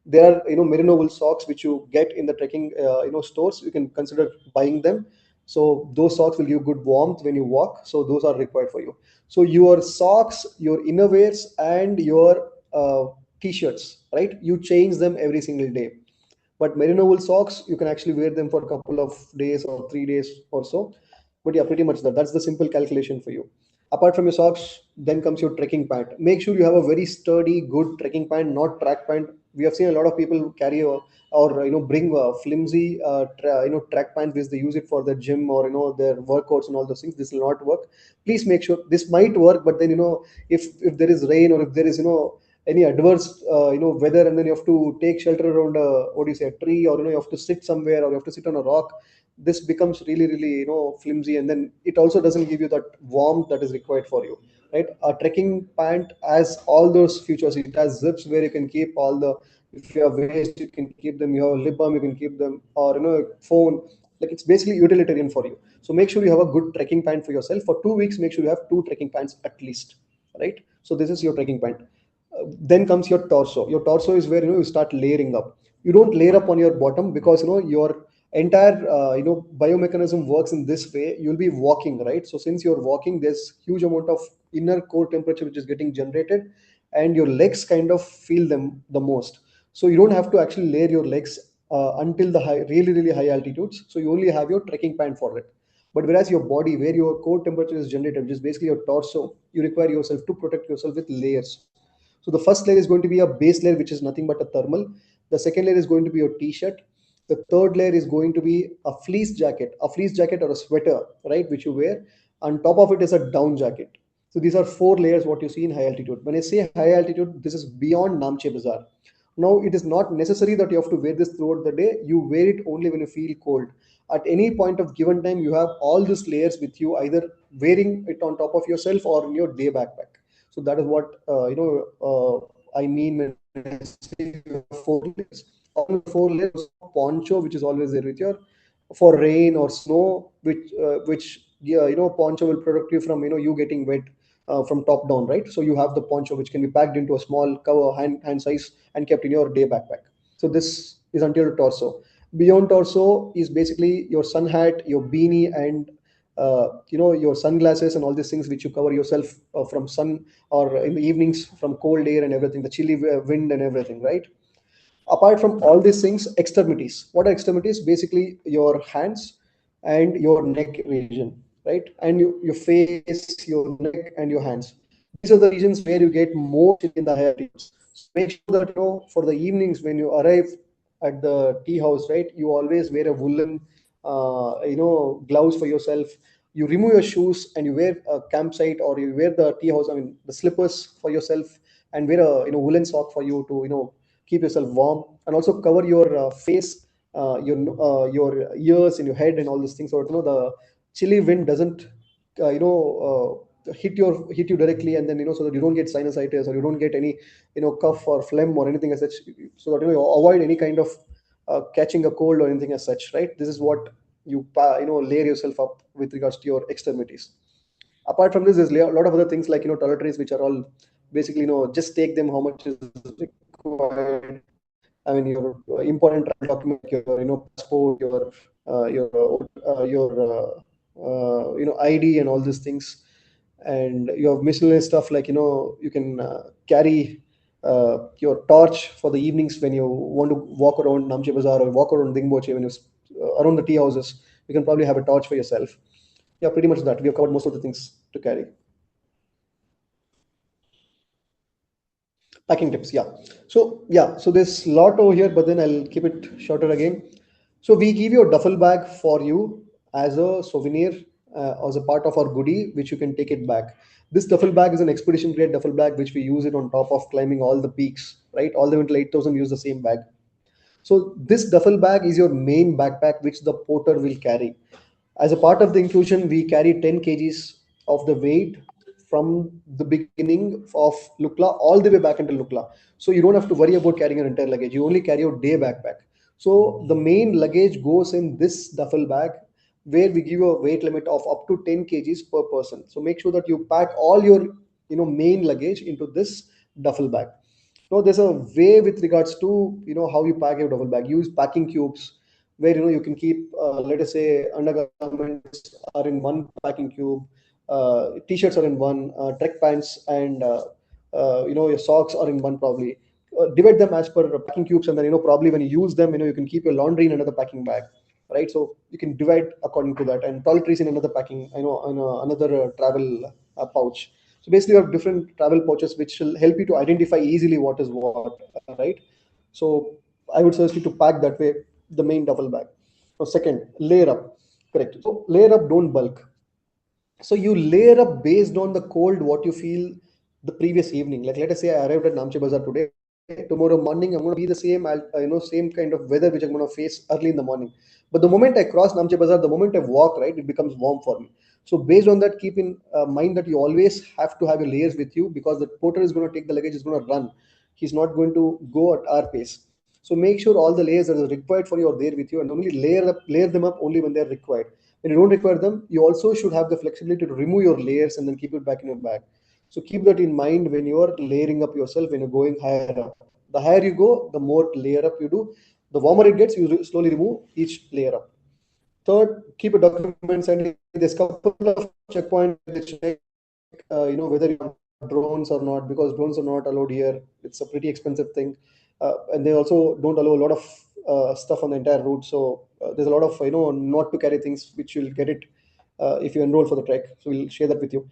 There are merino wool socks which you get in the trekking stores. You can consider buying them. So those socks will give good warmth when you walk. So those are required for you. So your socks, your innerwears, and your t-shirts, right? You change them every single day. But merino wool socks, you can actually wear them for a couple of days or 3 days or so. But yeah, pretty much that's the simple calculation for you. Apart from your socks, then comes your trekking pant. Make sure you have a very sturdy, good trekking pant, not track pant. We have seen a lot of people carry or bring flimsy track pants because they use it for the gym or their workouts and all those things. This will not work. Please make sure this might work, but then if there is rain, or if there is any adverse weather, and then you have to take shelter around a, what do you say, a tree, or you have to sit somewhere, or you have to sit on a rock, this becomes really really flimsy, and then it also doesn't give you that warmth that is required for you, right? A trekking pant has all those features. It has zips where you can keep all the, if you have waste you can keep them, you have lip balm you can keep them, or phone. Like, it's basically utilitarian for you. So make sure you have a good trekking pant for yourself. For 2 weeks, make sure you have two trekking pants at least, right? So this is your trekking pant. Then comes your torso. Your torso is where you start layering up. You don't layer up on your bottom, because your entire biomechanism works in this way. You'll be walking, right? So since you're walking, there's huge amount of inner core temperature which is getting generated, and your legs kind of feel them the most. So you don't have to actually layer your legs until the really really high altitudes. So you only have your trekking pant for it. But whereas your body, where your core temperature is generated, which is basically your torso, you require yourself to protect yourself with layers. So the first layer is going to be a base layer, which is nothing but a thermal. The second layer is going to be your t-shirt. The third layer is going to be a fleece jacket or a sweater, right, which you wear. On top of it is a down jacket. So these are four layers what you see in high altitude. When I say high altitude, this is beyond Namche Bazaar. Now, it is not necessary that you have to wear this throughout the day. You wear it only when you feel cold. At any point of given time, you have all these layers with you, either wearing it on top of yourself or in your day backpack. So that is what I mean when I say you have four layers. Along with four layers, poncho, which is always there with your, for rain or snow, which poncho will protect you from you getting wet. from top down, right? So you have the poncho which can be packed into a small cover, hand size, and kept in your day backpack. So this is until the torso. Beyond torso is basically your sun hat, your beanie, and your sunglasses and all these things which you cover yourself from sun, or in the evenings from cold air and everything, the chilly wind and everything, right? Apart from all these things, extremities. What are extremities? Basically your hands and your neck region, right? And your face, your neck, and your hands. These are the regions where you get more chill in the higher altitudes. So make sure that for the evenings when you arrive at the tea house, right, you always wear a woolen gloves for yourself. You remove your shoes and you wear a campsite, or you wear the tea house, I mean the slippers for yourself, and wear a woolen sock for you to keep yourself warm, and also cover your face, your ears and your head and all these things, so the chilly wind doesn't hit you directly, and then so that you don't get sinusitis, or you don't get any cough or phlegm or anything as such, so that you avoid any kind of catching a cold or anything as such, right? This is what layer yourself up with regards to your extremities. Apart from this, there's a lot of other things like toiletries, which are all basically just take them how much is required. I mean your important travel document like your passport, your ID and all these things. And you have miscellaneous stuff like you can carry your torch for the evenings when you want to walk around Namche Bazaar or walk around Dingboche, when you around the tea houses. You can probably have a torch for yourself. Yeah, pretty much that. We have covered most of the things to carry. Packing tips, yeah. So there's a lot over here, but then I'll keep it shorter again. So we give you a duffel bag for you as a souvenir, as a part of our goodie, which you can take it back. This duffel bag is an expedition grade duffel bag, which we use it on top of climbing all the peaks, right? All the way until 8,000, use the same bag. So this duffel bag is your main backpack, which the porter will carry. As a part of the inclusion, we carry 10 kgs of the weight from the beginning of Lukla all the way back until Lukla. So you don't have to worry about carrying your entire luggage. You only carry your day backpack. So the main luggage goes in this duffel bag, where we give you a weight limit of up to 10 kgs per person. So make sure that you pack all your main luggage into this duffel bag. No, there's a way with regards to how you pack your duffel bag. Use packing cubes, where you can keep let us say undergarments are in one packing cube, t-shirts are in one, trek pants and your socks are in one probably. Divide them as per packing cubes, and then probably when you use them, you can keep your laundry in another packing bag, right? So you can divide according to that, and toiletries in another packing, in another travel pouch. So basically, you have different travel pouches which will help you to identify easily what is what, right? So I would suggest you to pack that way the main duffel bag. So second, layer up. Correct. So layer up, don't bulk. So you layer up based on the cold what you feel the previous evening. Like let us say I arrived at Namche Bazaar today. Tomorrow morning I'm going to be the same. Same kind of weather which I'm going to face early in the morning. But the moment I cross Namche Bazaar, the moment I walk, right, it becomes warm for me. So based on that, keep in mind that you always have to have your layers with you, because the porter is going to take the luggage, is going to run. He's not going to go at our pace. So make sure all the layers that are required for you are there with you, and only layer them up only when they're required. When you don't require them, you also should have the flexibility to remove your layers and then keep it back in your bag. So keep that in mind when you're layering up yourself, when you're going higher up. The higher you go, the more layer up you do. The warmer it gets, you slowly remove each layer up. Third, keep your documents handy. There's a couple of checkpoints where they check, whether you have drones or not, because drones are not allowed here. It's a pretty expensive thing. And they also don't allow a lot of stuff on the entire route. So there's a lot of not to carry things which you'll get it if you enroll for the trek. So we'll share that with you.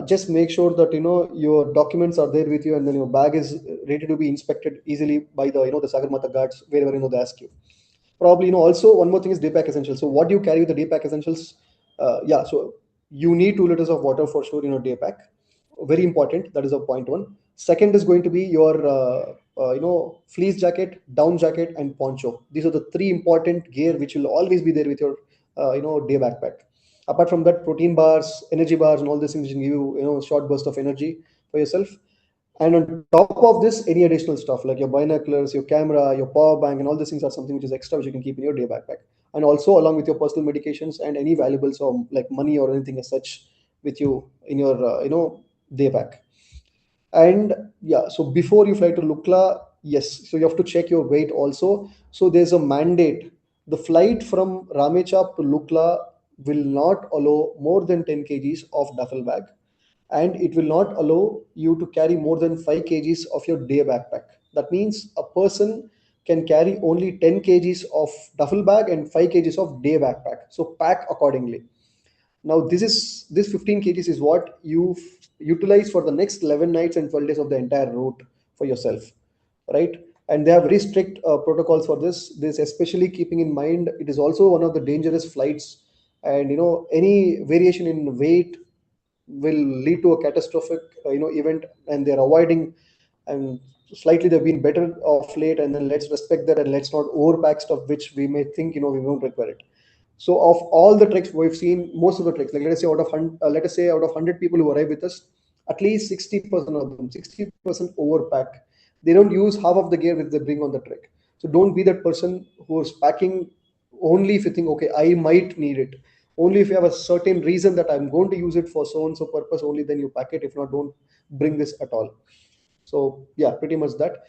Just make sure that your documents are there with you, and then your bag is ready to be inspected easily by the Sagarmatha guards wherever they ask you. Probably also one more thing is day pack essentials. So what do you carry with the day pack essentials? Yeah, so you need 2 liters of water for sure in your day pack. Very important. That is a point one. Second is going to be your fleece jacket, down jacket, and poncho. These are the three important gear which will always be there with your day backpack. Apart from that, protein bars, energy bars, and all these things will give you short burst of energy for yourself. And on top of this, any additional stuff like your binoculars, your camera, your power bank, and all these things are something which is extra which you can keep in your day backpack. And also along with your personal medications and any valuables or like money or anything as such with you in your day back. And yeah, so before you fly to Lukla, yes, so you have to check your weight also. So there's a mandate. The flight from Ramechap to Lukla will not allow more than 10 kgs of duffel bag, and it will not allow you to carry more than 5 kgs of your day backpack. That means a person can carry only 10 kgs of duffel bag and 5 kgs of day backpack. So pack accordingly. Now this 15 kgs is what you utilize for the next 11 nights and 12 days of the entire route for yourself, right? And they have very strict protocols for this, especially keeping in mind it is also one of the dangerous flights. And any variation in weight will lead to a catastrophic event, and they're avoiding. And slightly they've been better of late, and then let's respect that and let's not overpack stuff which we may think we won't require it. So of all the treks we've seen, most of the treks, like let us say out of 100 people who arrive with us, at least 60% of them, 60% overpack. They don't use half of the gear which they bring on the trek. So don't be that person who's packing only if you think, okay, I might need it. Only if you have a certain reason that I'm going to use it for so and so purpose, only then you pack it. If not, don't bring this at all. So yeah, pretty much that.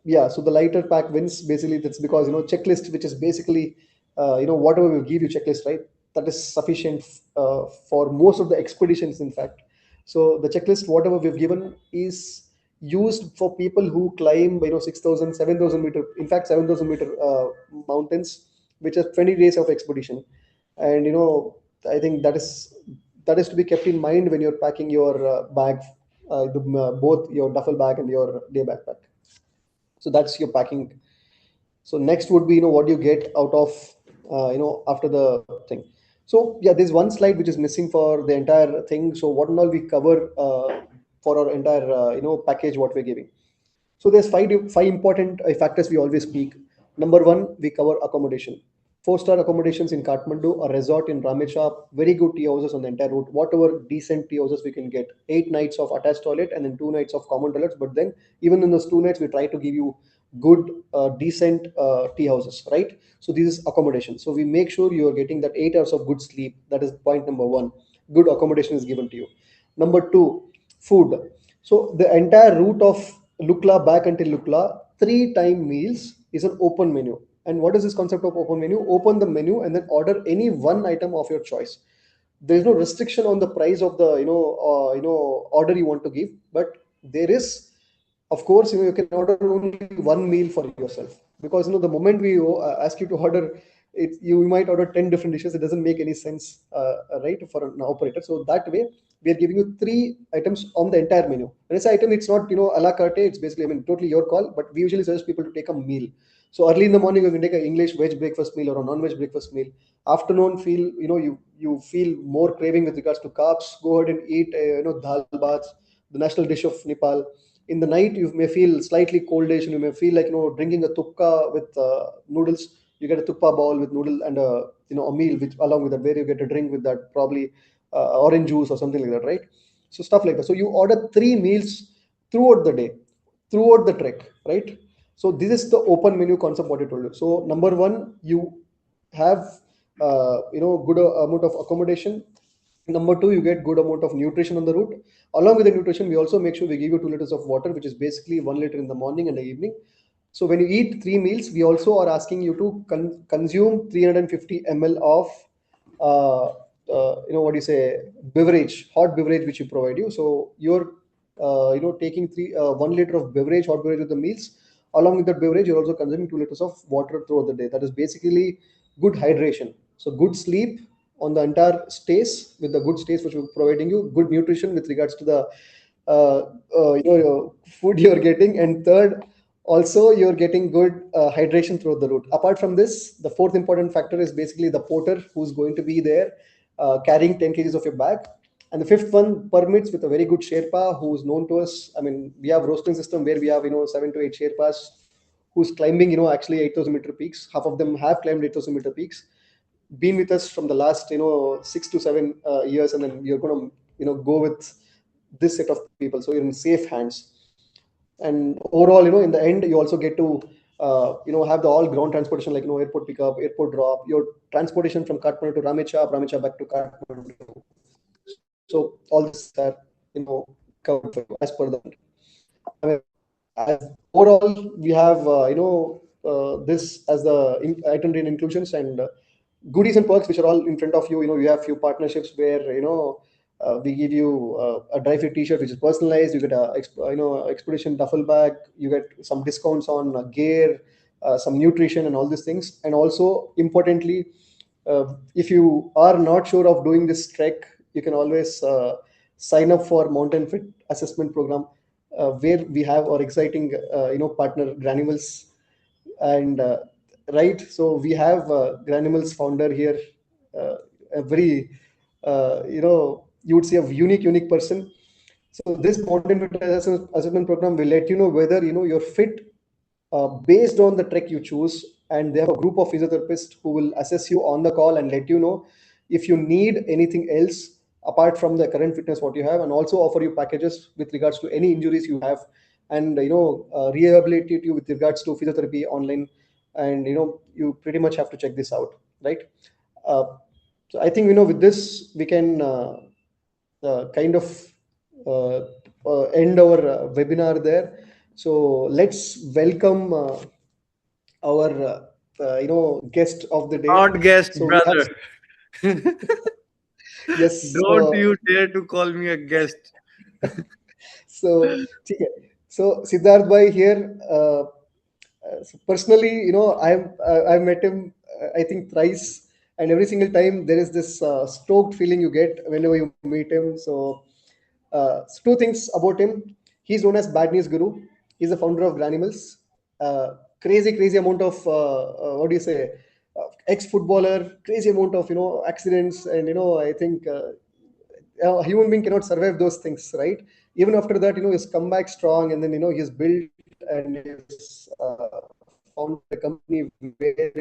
Yeah, so the lighter pack wins. Basically that's because checklist, which is basically whatever we give you checklist, right? That is sufficient for most of the expeditions, in fact. So the checklist, whatever we've given, is used for people who climb 6,000, 7,000 meter, in fact 7,000 meter mountains, which are 20 days of expedition. And I think that is to be kept in mind when you're packing your bag, both your duffel bag and your day backpack. So that's your packing. So next would be what do you get out of after the thing. So yeah, there's one slide which is missing for the entire thing. So what and all we cover for our entire package what we're giving. So there's five important factors we always speak. Number one, we cover accommodation. Four-star accommodations in Kathmandu, a resort in Ramechhap, very good tea houses on the entire route, whatever decent tea houses we can get. 8 nights of attached toilet and then 2 nights of common toilets. But then even in those 2 nights, we try to give you good, decent tea houses, right? So this is accommodation. So we make sure you are getting that 8 hours of good sleep. That is point number one. Good accommodation is given to you. Number two, food. So the entire route of Lukla back until Lukla, 3 time meals is an open menu. And what is this concept of open menu? Open the menu and then order any one item of your choice. There is no restriction on the price of the order you want to give, but there is, of course, you can order only one meal for yourself, because the moment we ask you to order it, you might order 10 different dishes. It doesn't make any sense, right, for an operator. So that way we are giving you 3 items on the entire menu. When I say item, it's not a la carte. It's basically, I mean, totally your call, but we usually suggest people to take a meal. So early in the morning you can take an English veg breakfast meal or a non-veg breakfast meal. Afternoon, feel you feel more craving with regards to carbs, go ahead and eat dal baths, the national dish of Nepal. In the night you may feel slightly coldish, and you may feel like drinking a tukka with noodles. You get a tukpa bowl with noodle and a meal which along with that, where you get a drink with that, probably orange juice or something like that, right? So stuff like that. So you order 3 meals throughout the day, throughout the trek, right? So this is the open menu concept what I told you. So number one, you have good amount of accommodation. Number two, you get good amount of nutrition on the route. Along with the nutrition, we also make sure we give you 2 liters of water, which is basically 1 liter in the morning and the evening. So when you eat 3 meals, we also are asking you to consume 350 ml of what do you say, beverage, hot beverage, which we provide you. So you're taking 1 liter of beverage, hot beverage with the meals. Along with that beverage, you're also consuming 2 liters of water throughout the day. That is basically good hydration. So good sleep on the entire stays, with the good stays which we're providing you, good nutrition with regards to the uh, food you're getting, and third, also you're getting good hydration throughout the route. Apart from this, the fourth important factor is basically the porter who's going to be there carrying 10 kgs of your bag. And the fifth one, permits with a very good Sherpa who's known to us. I mean, we have roasting system where we have 7 to 8 Sherpas who's climbing actually 8,000 meter peaks. Half of them have climbed 8,000 meter peaks, been with us from the last 6 to 7 years, and then you're going to go with this set of people, so you're in safe hands. And overall, in the end, you also get to have the all ground transportation, like airport pickup, airport drop, your transportation from Kathmandu to Ramechhap, Ramechhap back to Kathmandu. So all this are covered for you as per the band. I mean, as overall, we have this as the itinerary and inclusions and goodies and perks, which are all in front of you. You have few partnerships where we give you a dry fit T-shirt which is personalized. You get a expedition duffel bag. You get some discounts on gear, some nutrition, and all these things. And also importantly, if you are not sure of doing this trek, you can always sign up for Mountain Fit Assessment Program, where we have our exciting partner Granimals. And right, so we have Granimals founder here, a very you would say a unique person. So this Mountain Fit Assessment Program will let you know whether you're fit based on the trek you choose. And they have a group of physiotherapists who will assess you on the call and let you know if you need anything else apart from the current fitness what you have, and also offer you packages with regards to any injuries you have, and rehabilitate you with regards to physiotherapy online. And you pretty much have to check this out, right? uh, so I think with this we can kind of uh, end our webinar there. So let's welcome our guest of the day. Not guest, So we have brother. yes. Don't you dare to call me a guest. So ठीक है. So Siddharth bhai here. So personally, I met him, I think thrice, and every single time there is this stoked feeling you get whenever you meet him. So two things about him: he's known as Bad News Guru. He's the founder of Granimals. Crazy amount of what do you say? Ex-footballer, crazy amount of accidents, and I think a human being cannot survive those things, right? Even after that, he's come back strong, and then he's built and he's founded a company where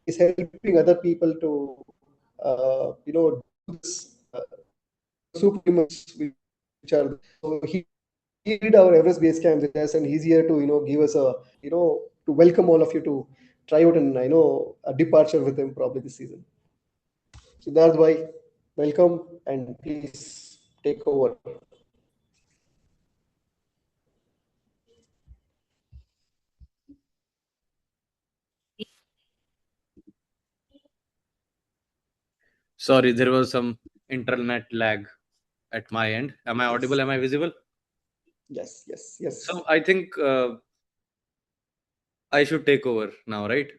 he's helping other people to do this superhumans which are there. So he did our Everest Base Camp with us, and he's here to give us a to welcome all of you to try out and a departure with him probably this season. Siddharth bhai, welcome, and please take over. Sorry, there was some internet lag at my end. Am I audible? Yes, Am I visible? yes. So I think I should take over now, right?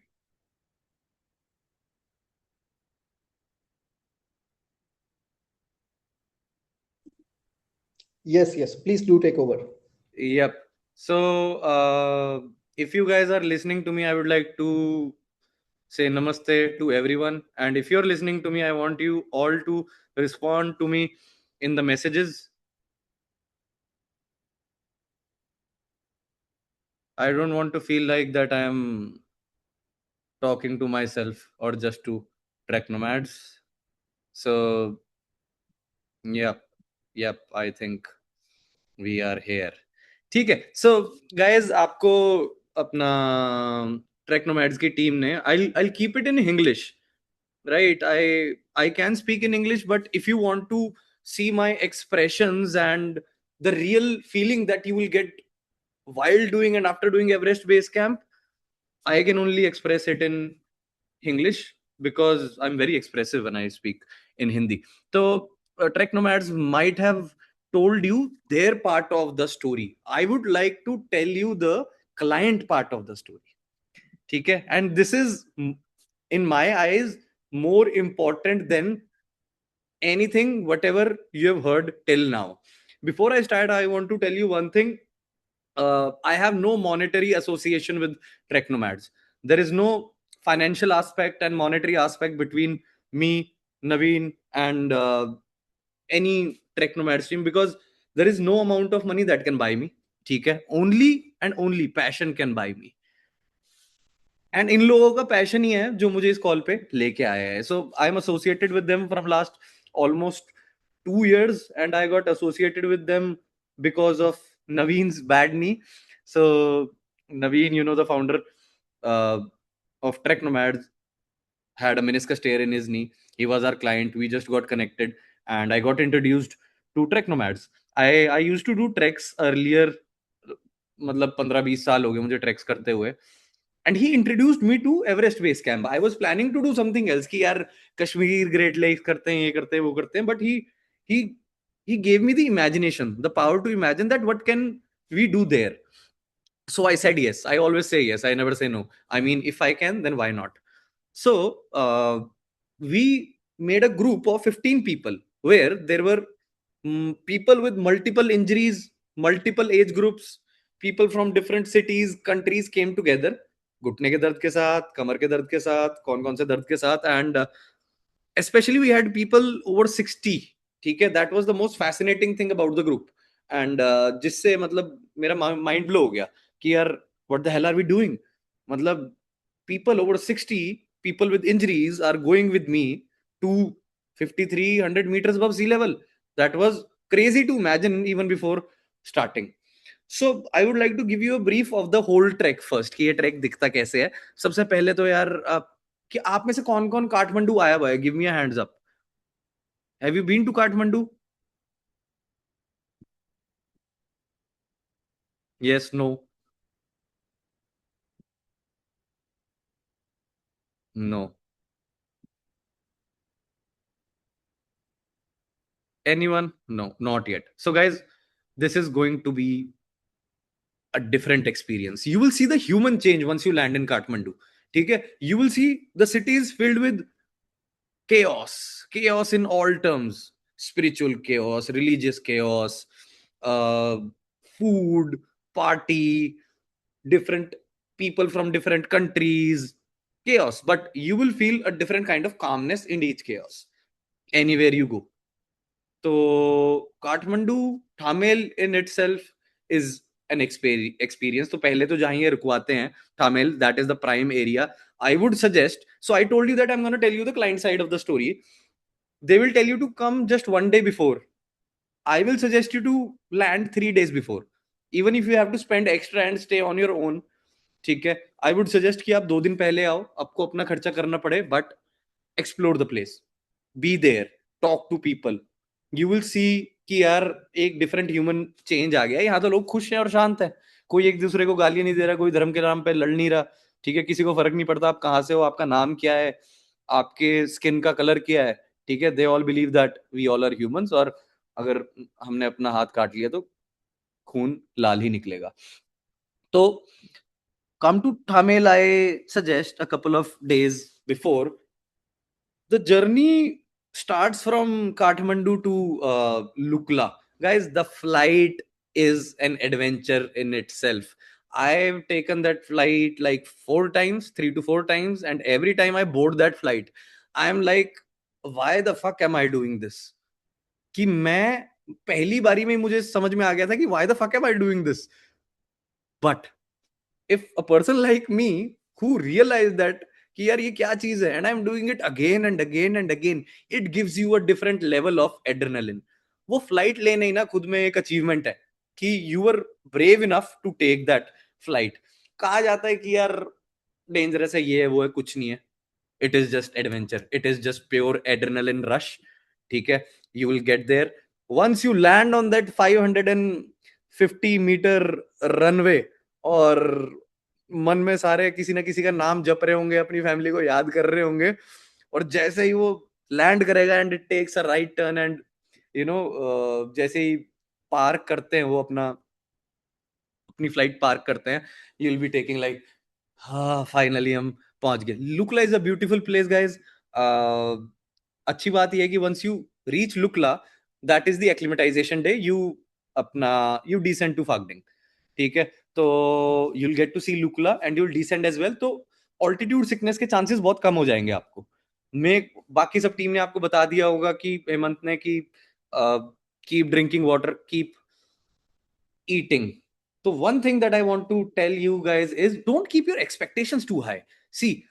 Yes. Please do take over. Yep. So if you guys are listening to me, I would like to say namaste to everyone. And if you're listening to me, I want you all to respond to me in the messages. I don't want to feel like that I am talking to myself or just to trek nomads. So, yep, I think we are here. ठीक है. So, guys, आपको अपना track nomads की team ने I'll keep it in English, right? I can speak in English, but if you want to see my expressions and the real feeling that you will get while doing and after doing Everest Base Camp, I can only express it in English because I'm very expressive when I speak in Hindi. So, Trek Nomads might have told you their part of the story. I would like to tell you the client part of the story. Okay? And this is, in my eyes, more important than anything, whatever you have heard till now. Before I start, I want to tell you one thing. I have no monetary association with Trek Nomads. There is no financial aspect and monetary aspect between me, Naveen, and any Trek Nomads team, because there is no amount of money that can buy me. ठीक है? Only and only passion can buy me. And in लोगों का passion ही है जो मुझे इस call पे लेके आया है. So I am associated with them from last almost 2 years, and I got associated with them because of Naveen's bad knee. So Naveen, the founder uh, of Trek Nomads, had a meniscus tear in his knee. He was our client. We just got connected, and I got introduced to Trek Nomads. I used to do treks earlier, मतलब 15-20 साल हो गए मुझे treks करते हुए. And he introduced me to Everest base camp. I was planning to do something else कि यार Kashmir great lakes करते हैं, ये करते हैं, वो करते हैं, but he he gave me the imagination, the power to imagine that what can we do there. So I said yes. I always say yes, I never say no. I mean, if I can, then why not? So we made a group of 15 people where there were people with multiple injuries, multiple age groups, people from different cities, countries came together. घुटने के दर्द के साथ, कमर के दर्द के साथ, कौन कौन से दर्द के साथ, and especially we had people over 60. ठीक है, that was the most fascinating thing about the group. And जिससे मतलब मेरा माइंड ब्लो हो गया कि यार what the hell are we doing. मतलब people over 60, people with injuries are going with me to 5300 meters above sea level. That was crazy to imagine even before starting. So I would like to give you a brief of the whole trek first कि ये track दिखता कैसे है. सबसे पहले तो यार कि आप में से कौन कौन काठमांडू आया हुआ है? Give me a hands up. Have you been to Kathmandu? Yes, no, no, anyone? No, not yet. So guys, this is going to be a different experience. You will see the human change once you land in Kathmandu. ठीक है, you will see the city is filled with chaos in all terms: spiritual chaos, religious chaos, uh, food, party, different people from different countries, chaos. But you will feel a different kind of calmness in each chaos anywhere you go. तो Kathmandu, Thamel in itself is an experience. तो पहले तो जहां ये रुकवाते हैं, Thamel, that is the prime area. I would suggest, so I told you that I'm going to tell you the client side of the story. They will tell you to come just one day before. I will suggest you to land 3 days before. Even if you have to spend extra and stay on your own, ठीक है, I would suggest कि आप 2 दिन पहले आओ, आपको अपना खर्चा करना पड़े, but explore the place, be there, talk to people. You will see कि यार एक डिफरेंट ह्यूमन चेंज आ गया. यहाँ तो लोग खुश हैं और शांत है, कोई एक दूसरे को गालियां नहीं दे रहा, कोई धर्म के नाम पे लड़ नहीं रहा. ठीक है, किसी को फर्क नहीं पड़ता आप कहाँ से हो, आपका नाम क्या है, आपके स्किन का कलर क्या है. ठीक है, they all believe that we all are humans, और अगर हमने अपना हाथ काट लिया तो खून लाल ही निकलेगा. तो come to Thamel, I suggest a couple of days before. The journey starts from Kathmandu to Lukla. Guys, the flight is an adventure in itself. I've taken that flight like 4 times, 3 to 4 times, and every time I board that flight, I'm like, why the fuck am I doing this? कि मैं पहली बारी में मुझे समझ में आ गया था कि why the fuck am I doing this? But if a person like me who realized that कि यार ये क्या चीज है, and I'm doing it again and again and again, it gives you a different level of adrenaline. वो flight लेना ही ना खुद में एक अचीवमेंट है कि you were brave enough to take that flight. कहा जाता है कि यार डेंजरस है, ये है, वो है, कुछ नहीं है. It is just adventure, it is just pure adrenaline rush. ठीक है, you will get there once you land on that 550-meter runway. और मन में सारे किसी ना किसी का नाम जप रहे होंगे, अपनी फैमिली को याद कर रहे होंगे, और जैसे ही वो लैंड करेगा and it takes a right turn, and जैसे ही पार्क करते हैं वो अपनी फ्लाइट पार्क करते हैं, you will be taking like, हाँ फाइनली हम पहुंच गए. Lukla is a beautiful place guys. अच्छी बात यह है कि once you reach Lukla, that is the acclimatization day. You descend to Phakding. ठीक है, तो you'll get to see Lukla and you'll descend as well. तो ऑल्टीट्यूड सिकनेस के चांसेस बहुत कम हो जाएंगे आपको. मैं बाकी सब टीम ने आपको बता दिया होगा कि हेमंत ने कि keep drinking water, keep eating. तो one thing that I want to tell you guys is don't keep your expectations too high. See,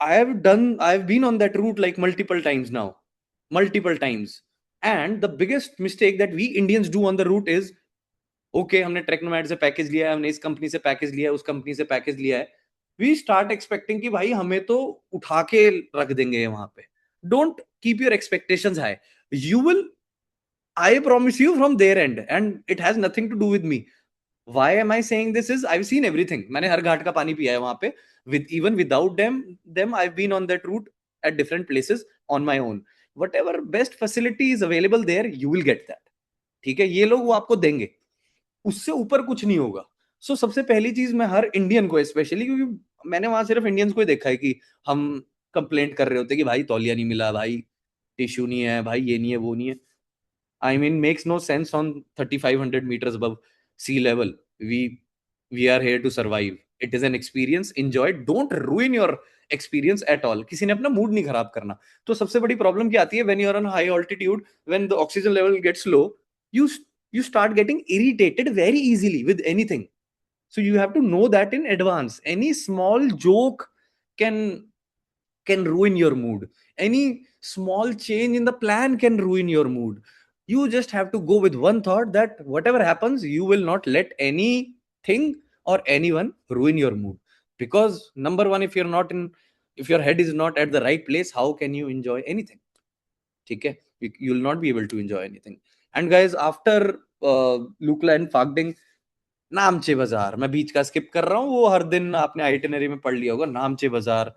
I've been on that route like multiple times now, multiple times. And the biggest mistake that we Indians do on the route is, okay हमने ट्रेक्नोमैड से package लिया है, हमने इस company से package लिया है, उस कंपनी से पैकेज लिया है, वी स्टार्ट एक्सपेक्टिंग कि भाई हमें तो उठा के रख देंगे वहां पे. Don't keep your expectations high. You will I promise you from their end, and it has nothing to do with me. Why am I saying this is I've seen everything. मैंने हर घाट का पानी पिया है वहां पे. With even without them I've been on that route at different places on my own. Whatever best facility is available there, you will get that. ठीक है, ये लोग वो आपको देंगे, उससे ऊपर कुछ नहीं होगा. सो सबसे पहली चीज मैं हर इंडियन को, स्पेशली क्योंकि मैंने वहां सिर्फ इंडियंस को ही देखा है कि हम कंप्लेंट कर रहे होते कि भाई तौलिया नहीं मिला, भाई टिश्यू नहीं है, भाई ये नहीं है, वो नहीं है. I mean, makes no sense on 3,500 meters above sea level. We are here to survive. It is an experience. Enjoy it. Don't ruin your experience at all. किसी ने अपना मूड नहीं खराब करना. तो सबसे बड़ी प्रॉब्लम क्या आती है when you are on high altitude, when the oxygen level gets low, you you start getting irritated very easily with anything. So you have to know that in advance. Any small joke can ruin your mood. Any small change in the plan can ruin your mood. You just have to go with one thought that whatever happens, you will not let anything or anyone ruin your mood. Because number one, if your head is not at the right place, how can you enjoy anything? Okay, you will not be able to enjoy anything. And guys, after Lukla and Fagding, Namche बाजार, मैं बीच का skip कर रहा हूँ, वो हर दिन आपने itinerary में पढ़ लिया होगा. नामचे बाजार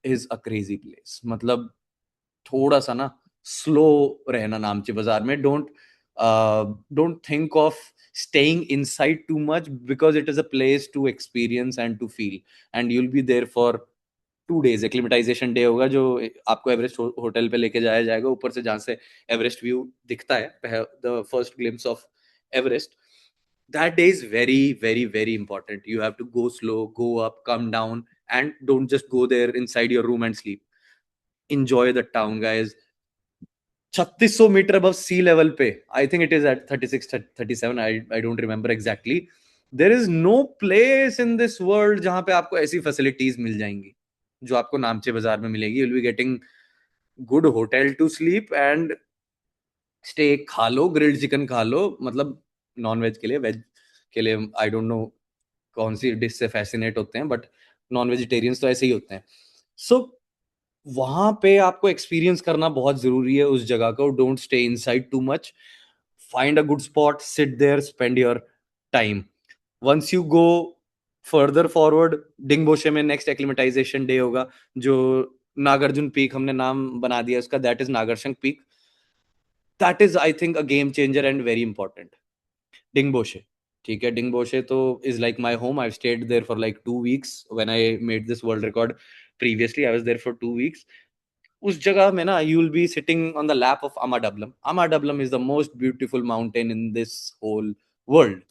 इज अ क्रेजी प्लेस. मतलब थोड़ा सा ना स्लो रहना नामचे बाजार में. Don't think of staying inside too much, because it is a place to experience and to feel. And you will be there for 2 days. Acclimatisation day होगा जो आपको Everest hotel पे लेके जाया जाएगा, ऊपर से जहां से एवरेस्ट व्यू दिखता है, the first glimpse of Everest. That day is very, very, very important. You have to go slow, go up, come down, and don't just go there inside your room and sleep. Enjoy the town, guys. 3600 metres above sea level पे, I think it is at 36, 37, I don't remember exactly. There is no place in this world जहां पे आपको ऐसी facilities मिल जाएंगी जो आपको नामचे बाजार में मिलेगी. You'll be getting good hotel to sleep and steak खा लो, ग्रिल्ड चिकन खा लो. मतलब नॉन वेज के लिए, वेज के लिए आई डोंट नो कौन सी डिश से फैसिनेट होते हैं, बट नॉन वेजिटेरियंस तो ऐसे ही होते हैं. सो वहां पे आपको एक्सपीरियंस करना बहुत जरूरी है उस जगह को. Don't stay inside too much. Find a good spot, sit there, spend your time. Once you go further forward, Dingboche में नेक्स्ट एक्लिमेटाइजेशन डे होगा, जो नागार्जुन पीक हमने नाम बना दिया उसका, that is नागरशंक peak. That is I think a game changer and very important. डिंगबोशे, ठीक है, डिंगबोशे तो is like my home. I stayed there for like 2 weeks when I made this world record. Previously I was there for 2 weeks. उस जगह में ना you will be sitting on the lap of अमाडबलम. अमाडबलम is the most beautiful mountain in this whole world.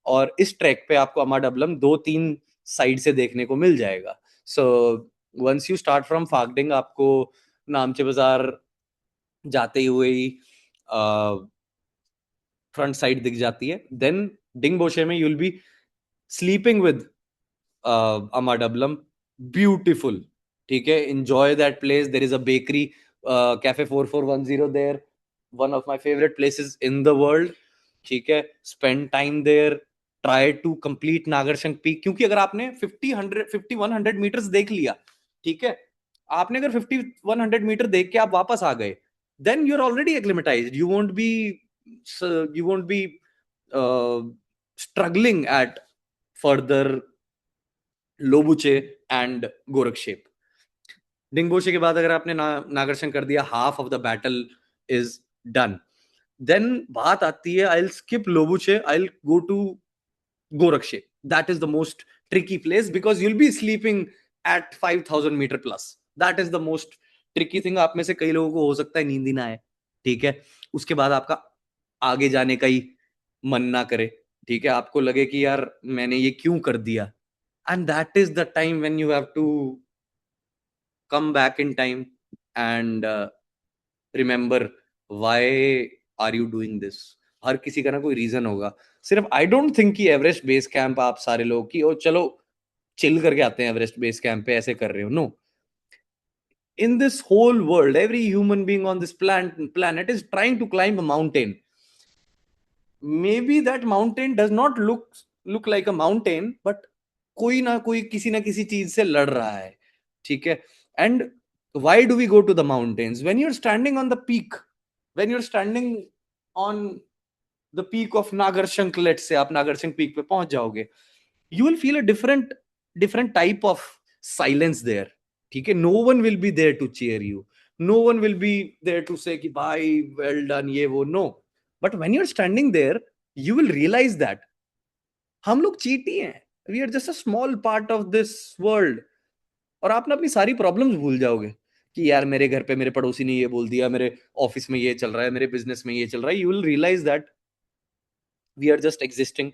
और इस track पे आपको अमाडबलम 2-3 side से देखने को मिल जाएगा. So once you start from Phakding, आपको नामचे बाजार जाते हुए ही फ्रंट साइड दिख जाती है. देन डिंगबोशे में you will be sleeping with अमाडबलम. Beautiful, ठीक है. Enjoy that place. There is a bakery, cafe 4410 there, one of my favourite places in the world. ठीक है, spend time there. Try to complete नागरशंक peak, क्योंकि अगर आपने 50 100 metres देख लिया, ठीक है, आपने अगर 50 100 मीटर देख के आप वापस आ गए, then you're already acclimatized. You won't be struggling at further Lobuche and Gorakshep. Dingboche के बाद अगर आपने नागरशंक कर दिया, half of the battle is done. Then बात आती है, I will skip Lobuche, I will go to Gorakshep. That is the most tricky place because you will be sleeping at 5000 metre plus. That is the most tricky thing. आप में से कई लोगों को हो सकता है नींद ही ना आए, ठीक है, उसके बाद आपका आगे जाने का ही मन ना करे, ठीक है, आपको लगे कि यार मैंने ये क्यों कर दिया. And that is the time when you have to come back in time and remember why are you doing this. हर किसी का ना कोई रीजन होगा. सिर्फ आई डोंट थिंक कि एवरेस्ट बेस कैंप आप सारे लोग की, ओ चलो चिल करके आते हैं एवरेस्ट बेस कैंप पे, ऐसे कर रहे हो. No. In this whole world, every human being on this planet is trying to climb a mountain. Maybe that mountain does not look like a mountain, but कोई ना कोई किसी ना किसी चीज से लड़ रहा है, ठीक है. And why do we go to the mountains? When you're standing on the peak, when you're standing on the peak of Nagarshunk, let's say आप Nagarshunk peak पे पहुंच जाओगे, you will feel a different type of silence there. ठीक है, no one will be there to cheer you, no one will be there to say कि भाई well done ये वो, no. But when you're standing there, you will realize that हम लोग चीटी हैं, we are just a small part of this world. और आप ना अपनी सारी प्रॉब्लम्स भूल जाओगे कि यार मेरे घर पे मेरे पड़ोसी ने ये बोल दिया, मेरे ऑफिस में ये चल रहा है, मेरे बिजनेस में ये चल रहा है. You will realise that we are just existing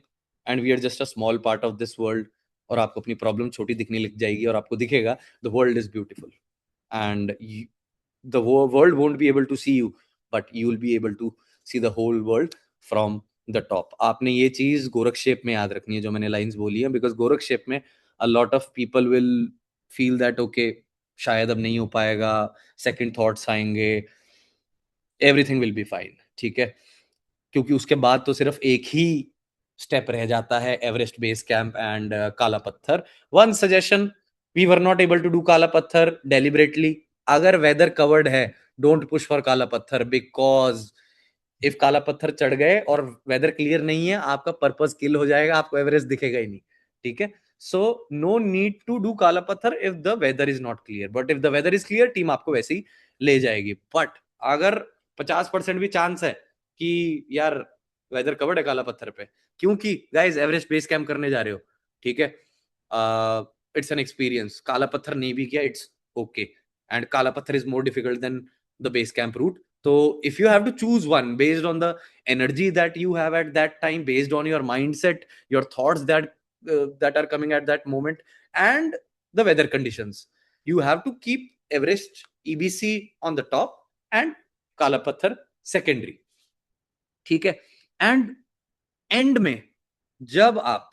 and we are just a small part of this world. और आपको अपनी प्रॉब्लम छोटी दिखने लग जाएगी और आपको दिखेगा the world is beautiful and the world won't be able to see you, but you will be able to see the whole world from the top. आपने ये चीज गोरखशेप में याद रखनी है जो मैंने लाइंस बोली है, बिकॉज गोरखशेप में a lot of people will feel that okay शायद अब नहीं हो पाएगा, सेकंड थॉट्स आएंगे, एवरीथिंग विल बी फाइन. ठीक है, क्योंकि उसके बाद तो सिर्फ एक ही स्टेप रह जाता है, Everest base camp and Kala Patthar. One suggestion, we were not able to do Kala Patthar deliberately. अगर वेदर कवर्ड है, don't push for Kala Patthar, because if काला पत्थर चढ़ गए और वेदर क्लियर नहीं है, आपका पर्पस किल हो जाएगा, आपको एवरेस्ट दिखेगा ही नहीं. ठीक है, so no need to do Kala Patthar if the weather is not clear. But if the weather is clear, team आपको वैसे ही ले जाएगी. बट अगर 50% भी चांस है कि यार वेदर कवर्ड है काला पत्थर पे, क्योंकि गाइस एवरेस्ट बेस कैंप करने जा रहे हो, ठीक है, इट्स एन एक्सपीरियंस. काला पत्थर नहीं भी किया, it's okay. And Kala Patthar is more difficult than the base camp route. So if you have to choose one based on the energy that you have at that time, based on your mindset, your thoughts that are coming at that moment, and the weather conditions, you have to keep Everest EBC on the top and Kala Pathar secondary. ठीक है, and and में जब आप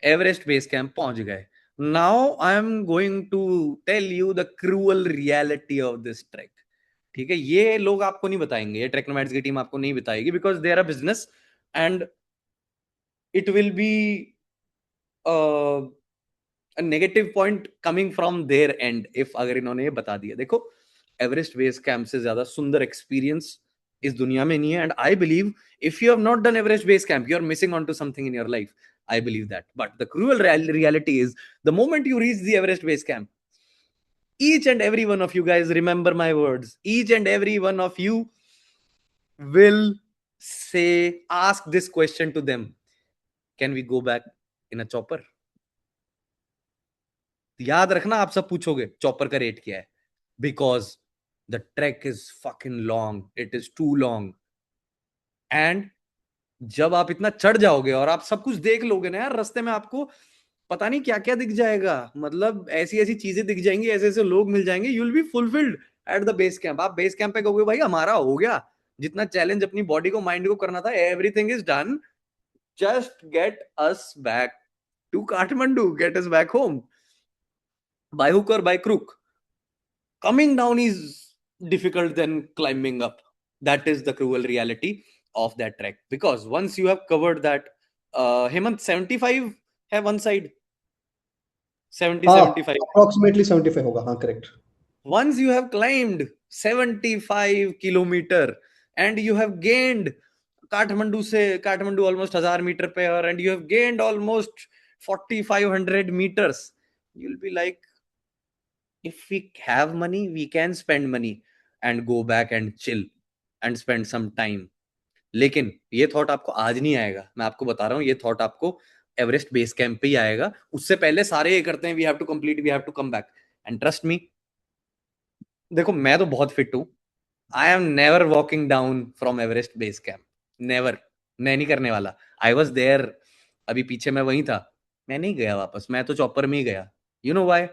Everest base camp पहुंच गए, now I am going to tell you the cruel reality of this trek. ठीक है, ये लोग आपको नहीं बताएंगे, ये ट्रेक्नोमैड्स की टीम आपको नहीं बताएगी, because they are a business and it will be a negative point coming from there and if अगर इन्होंने ये बता दिया. देखो, एवरेस्ट बेस कैंप से ज्यादा सुंदर एक्सपीरियंस इस दुनिया में नहीं है. And I believe if you have not done Everest base camp, you are missing on to something in your life. I believe that. But the cruel reality is the moment you reach the Everest Base Camp, each and every one of you guys, remember my words, each and every one of you will ask this question to them: can we go back in a chopper? याद रखना, आप सब पूछोगे chopper का rate क्या है, because the trek is fucking long, it is too long. And जब आप इतना चढ़ जाओगे और आप सब कुछ देख लोगे ना यार, रास्ते में आपको पता नहीं क्या क्या दिख जाएगा. मतलब ऐसी ऐसी चीजें दिख जाएंगी, ऐसे ऐसे लोग मिल जाएंगे, you will be fulfilled eight the base camp. आप बेस कैंप पे कहोगे भाई हमारा हो गया, जितना चैलेंज अपनी बॉडी को माइंड को करना था, everything is done, just get us back to Kathmandu, get us back home. By hook or by crook, coming down is difficult than climbing up. That is the cruel reality of that trek. Because once you have covered that, Hemant, 75 है one side, 70 हाँ 75. Approximately 75 होगा, हाँ correct. Once you have climbed 75 kilometer and you have gained Kathmandu almost 1000 metres पे, and you have gained almost 4500 meters, you'll be like, if we have money, we can spend money and go back and chill and spend some time. लेकिन ये thought आपको आज नहीं आएगा, मैं आपको बता रहा हूँ, ये थॉट आपको एवरेस्ट बेस कैंप पे ही आएगा. उससे पहले सारे ये करते हैं, we have to complete, we have to come back. And trust me, देखो मैं तो बहुत फिट हूँ. I am never walking down from Everest base camp, never. मैं नहीं करने वाला. आई वॉज देयर, अभी पीछे मैं वहीं था, मैं नहीं गया वापस, मैं तो चॉपर में ही गया. You know why?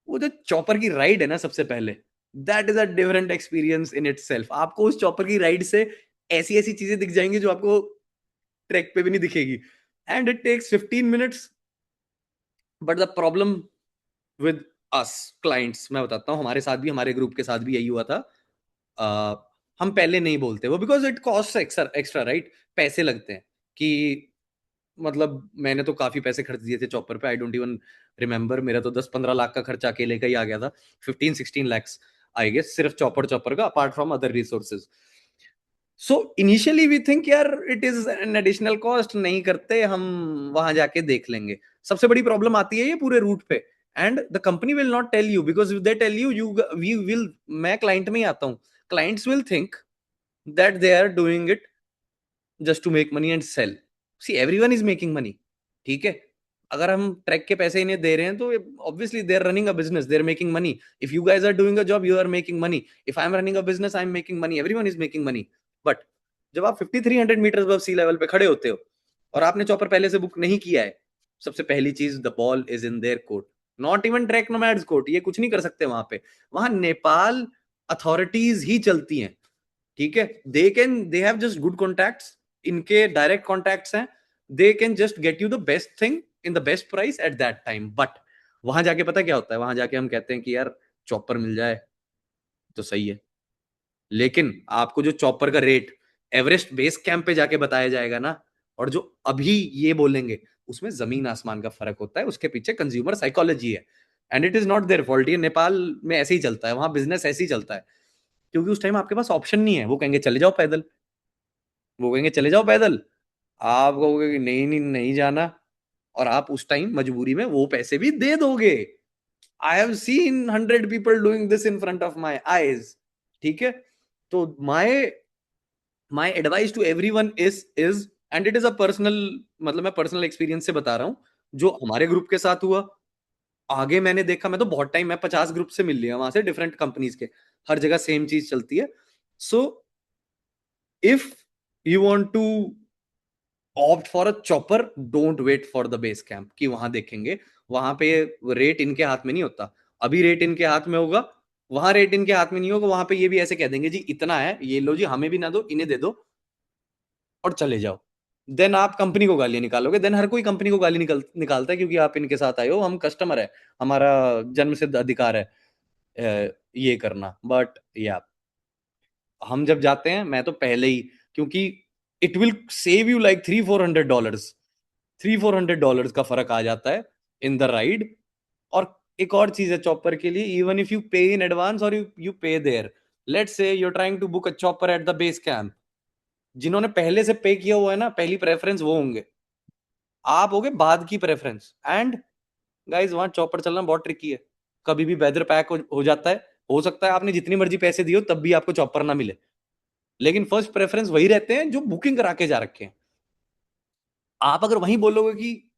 वो जो चॉपर की राइड है ना, सबसे पहले, that is a different experience in itself. आपको उस चॉपर की राइड से ऐसी ऐसी चीजें दिख जाएंगी जो आपको ट्रैक पे भी नहीं दिखेगी. And it takes 15 minutes. But the problem with us clients, मैं बताता हूँ, हमारे साथ भी, हमारे ग्रुप के साथ भी यही हुआ था. हम पहले नहीं बोलते वो, because it cost extra, right? पैसे लगते हैं. कि मतलब मैंने तो काफी पैसे खर्च दिए थे चॉपर पे, आई डोंट इवन रिमेंबर. मेरा तो 10-15 लाख का खर्चा अकेले का ही आ गया था, 15-16 lakhs आई गेस, सिर्फ चॉपर का, apart from other resources. So initially we think यार it is an additional cost, नहीं करते हम, वहां जाके देख लेंगे। सबसे बड़ी प्रॉब्लम आती है ये पूरे रूट पे, and the company will not tell you, because they tell you you we will, मैं क्लाइंट में ही आता हूँ, clients will think that they are doing it just to make money and sell. See everyone is making money, ठीक है। अगर हम track के पैसे इन्हें दे रहे हैं तो obviously they are running a business, they are making money. If you guys are doing a job, you are making money. If I am running a business, I am making money, everyone is making money. But जब आप 5300 metre above sea level पे खड़े होते हो और आपने chopper पहले से बुक नहीं किया है, सबसे पहली चीज, the ball is in their court, not even track nomads court. ये कुछ नहीं कर सकते वहां पे, वहां नेपाल अथॉरिटीज ही चलती हैं, ठीक है। They have just good contacts, इनके डायरेक्ट कॉन्टैक्ट्स हैं, they can just get you the best thing in the best price at that time. But वहां जाके पता क्या होता है, वहां जाके हम कहते हैं कि यार चॉपर मिल जाए तो सही है, लेकिन आपको जो चॉपर का रेट एवरेस्ट बेस कैंप पे जाके बताया जाएगा ना, और जो अभी ये बोलेंगे, उसमें जमीन आसमान का फर्क होता है। उसके पीछे कंज्यूमर साइकोलॉजी है, and it is not their fault. ये नेपाल में ऐसे ही चलता है, वहां बिजनेस ऐसे ही चलता है, क्योंकि उस टाइम आपके पास ऑप्शन नहीं है। वो कहेंगे चले जाओ पैदल, वो कहेंगे चले जाओ पैदल, आप कहोगे कि नहीं नहीं नहीं जाना, और आप उस टाइम मजबूरी में वो पैसे भी दे दोगे। I have seen 100 people doing this in front of my eyes, ठीक है। तो my advice to everyone is and it is a personal, मतलब मैं पर्सनल एक्सपीरियंस से बता रहा हूं, जो हमारे ग्रुप के साथ हुआ। आगे मैंने देखा, मैं तो बहुत टाइम, मैं 50 ग्रुप से मिल लिया वहां से, डिफरेंट कंपनीज के, हर जगह सेम चीज चलती है। So if you want to opt for a chopper, don't wait for the base camp कि वहां देखेंगे। वहां पे रेट इनके हाथ में नहीं होता, अभी रेट इनके हाथ में होगा, वहां रेट इनके हाथ में नहीं होगा। वहां पे ये भी ऐसे कह देंगे जी इतना है, ये लो जी, हमें भी ना दो, इन्हें दे दो और चले जाओ। देन आप कंपनी को गालियां निकालोगे, देन हर कोई कंपनी को गाली निकालता है, क्योंकि आप इनके साथ आए हो, हम कस्टमर है, हमारा जन्म सिद्ध अधिकार है ये करना। बट या हम जब जाते हैं, मैं तो पहले ही, क्योंकि it will save you like $300-400, $300-400 का फर्क आ जाता है इन द राइड। और एक और चीज है चॉपर के लिए, even if you pay in advance और you pay there, let's say you are trying to book a chopper at the base camp, जिन्होंने पहले से पे किया हुआ है ना, पहली प्रेफरेंस वो होंगे, आप होगे बाद की प्रेफरेंस। एंड गाइस वहां चॉपर चलना बहुत ट्रिकी है, कभी भी वेदर पैक हो जाता है, हो सकता है आपने जितनी मर्जी पैसे दिए हो तब भी आपको चॉपर ना मिले, लेकिन फर्स्ट प्रेफरेंस वही रहते हैं जो बुकिंग करा के जा रखे हैं। आप अगर वहीं बोलोगे कि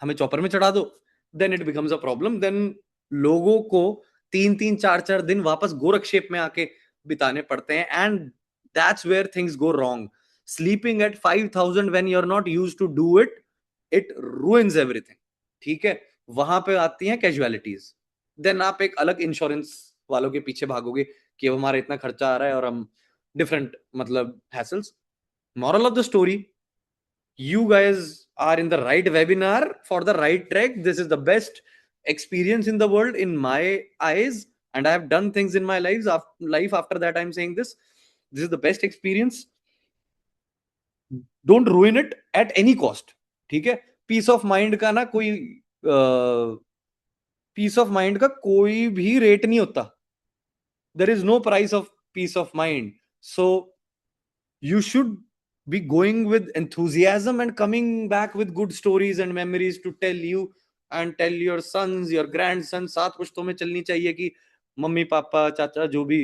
हमें चॉपर में चढ़ा दो, then it becomes a problem. Then लोगों को 3-3 4-4 दिन वापस गोरक्षेप में आके बिताने पड़ते हैं, and that's where things go wrong. Sleeping at 5000 when you are not used to do it, it ruins everything, ठीक है। वहां पे आती हैं कैजुअलिटीज, देन आप एक अलग इंश्योरेंस वालों के पीछे भागोगे कि हमारा इतना खर्चा आ रहा है, और हम डिफरेंट मतलब hassles. moral of the story, you guys are in the right webinar for the right track. This is the best experience in the world in my eyes, and I have done things in my life after that I'm saying this is the best experience. Don't ruin it at any cost, ठीक है। Piece of mind का ना कोई piece of mind का कोई भी rate नहीं होता, there is no price of peace of mind. So you should be going with enthusiasm and coming back with good stories and memories to tell you and tell your sons, your grandsons। साथ कुछ तो में चलनी चाहिए कि mummy papa चाचा जो भी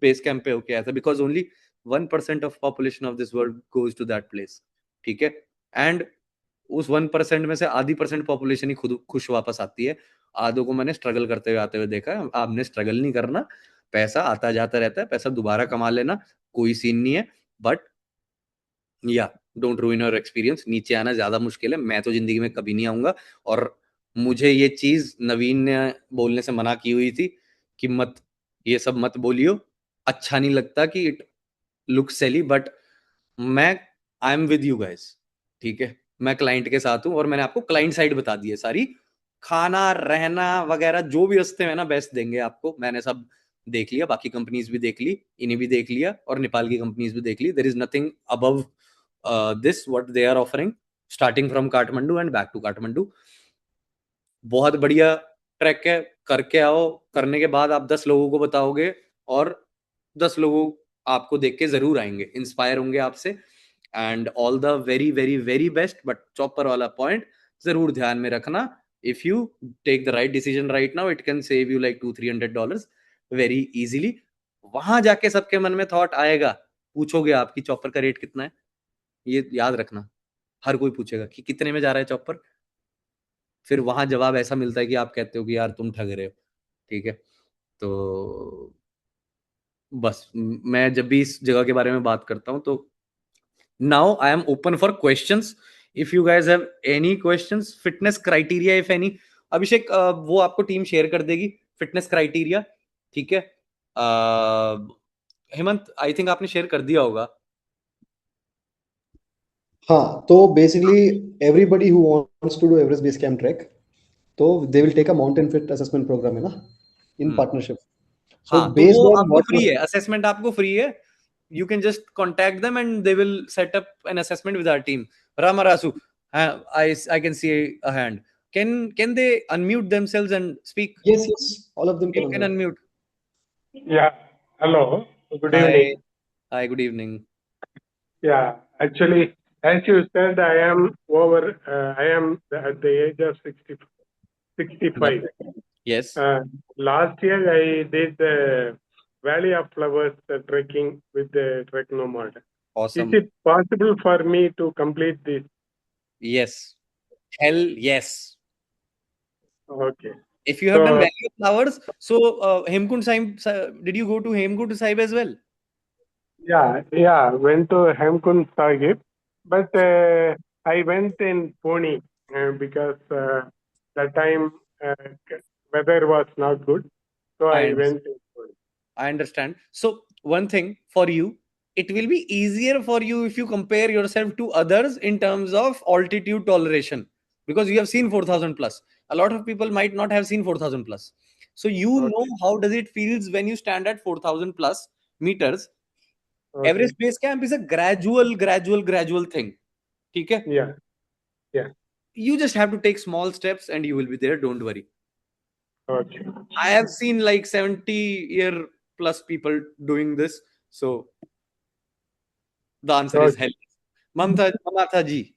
बेस कैंप पे होके आया था, because only 1% of population of this world goes to that place, ठीक है। एंड उस 1% में से आधी परसेंट पॉपुलेशन ही खुद खुश वापस आती है, आधों को मैंने स्ट्रगल करते हुए आते हुए देखा है। आपने स्ट्रगल नहीं करना, पैसा आता जाता रहता है, पैसा दोबारा कमा लेना, कोई सीन नहीं है। बट या डोंट रूइन योर एक्सपीरियंस। नीचे आना ज्यादा मुश्किल है, मैं तो जिंदगी में कभी नहीं आऊंगा। और मुझे ये चीज नवीन ने बोलने से मना की हुई थी कि मत, ये सब मत बोलियो, अच्छा नहीं लगता कि इट लुक सेली। बट मैं I am with you guys, ठीक है। मैं क्लाइंट के साथ हूं, और मैंने आपको क्लाइंट साइड बता दी है सारी, खाना रहना वगैरह जो भी रस्ते में ना बेस्ट देंगे आपको, मैंने सब देख लिया, बाकी कंपनीज भी देख ली, इन्हें भी देख लिया, और नेपाल की कंपनीज भी देख ली। There is nothing above this what they are offering, starting from Kathmandu and back to Kathmandu. बहुत बढ़िया ट्रैक है, करके आओ, करने के बाद आप 10 लोगों को बताओगे, और 10 लोगों आपको देख के जरूर आएंगे, इंस्पायर होंगे आपसे। And all the very very very best. But chopper वाला पॉइंट जरूर ध्यान में रखना, if you take the right decision right now, it can save you like $200-300 very easily. वहां जाके सबके मन में थॉट आएगा, पूछोगे आपकी चॉपर का रेट कितना है, ये याद रखना, हर कोई पूछेगा कि कितने में जा रहा है चॉपर। फिर वहां जवाब ऐसा मिलता है कि आप कहते हो कि यार तुम ठग रहे हो। ठीक है, तो बस मैं जब भी इस जगह के बारे में बात करता हूं तो now I am open for questions. If you guys have any questions, fitness criteria if any, Abhishek वो आपको टीम शेयर कर देगी फिटनेस क्राइटेरिया। ठीक है, हेमंत आई थिंक आपने शेयर कर दिया होगा। हाँ, तो basically everybody who wants to do Everest base camp trek, तो they will take a mountain fit assessment programme, है ना, इन पार्टनरशिप। सो हाँ, तो बेस्ड वो ऑन आपको व्हाट फ्री है, असेसमेंट आपको फ्री है। You can just contact them and they will set up an assessment with our team. Ramarasu, I can see a hand. Can they unmute themselves and speak? yes, yes, all of them can You can unmute. unmute. Yeah. Hello. Good Hi. evening. Hi, good evening. Yeah. Actually, as you said, I am over. I am at the age of 65. Yep. Yes. Last year, I did the Valley of Flowers trekking with the Trek Nomad. Is Awesome. it possible for me to complete this? Yes. Hell yes. Okay. If you have done So, Valley of Flowers, so Hemkund Sahib, did you go to Hemkund Sahib as well? yeah, went to Hemkund Sahib, but I went in Pune because that time weather was not good, so I I understand. went in Pune. I understand. So one thing for you, it will be easier for you if you compare yourself to others in terms of altitude toleration, because you have seen 4,000 plus. A lot of people might not have seen 4,000 plus. So you know Okay, how does it feels when you stand at 4,000 plus meters. okay, Everest Base Camp is a gradual thing. Okay? yeah, yeah, You just have to take small steps and you will be there. Don't worry. okay, I have seen like 70-year plus people doing this. So the answer is okay. hell. Mamata ji.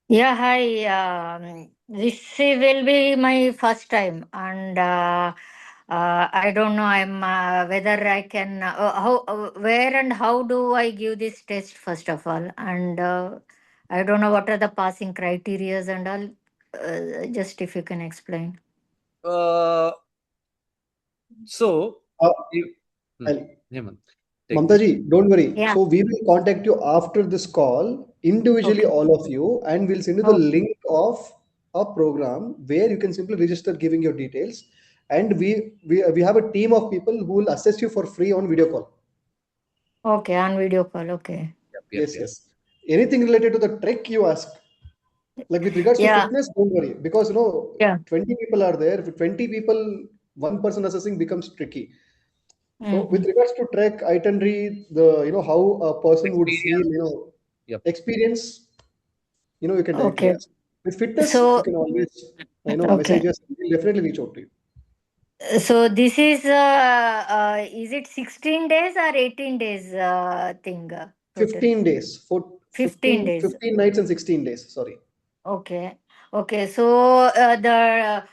Yeah, hi. This will be my first time, and I don't know. I'm whether I can how where and how do I give this test first of all, and I don't know what are the passing criterias and all. Just if you can explain. Uh, so, Uh, you- and Hemant, take this. Mamtaji, don't worry. Yeah. So we will contact you after this call, individually, Okay. all of you, and we'll send you the Oh, link of a program where you can simply register, giving your details, and we have a team of people who will assess you for free on video call. okay. On video call. Okay. Yep, Yes, yep. yes. Anything related to the trek you ask, like with regards to Yeah. fitness, don't worry, because 20 people are there. With 20 people, one person assessing becomes tricky. So Mm-hmm. with regards to trek itinerary, the how a person would feel, Experience. Yep. experience, you can directly Okay. ask. With fitness, you So can always okay. message us. We'll definitely reach out to you. So this is it 16 days or 18 days thing total? 15 days, 15 days. 15 nights and 16 days. Sorry. Okay. Okay. So the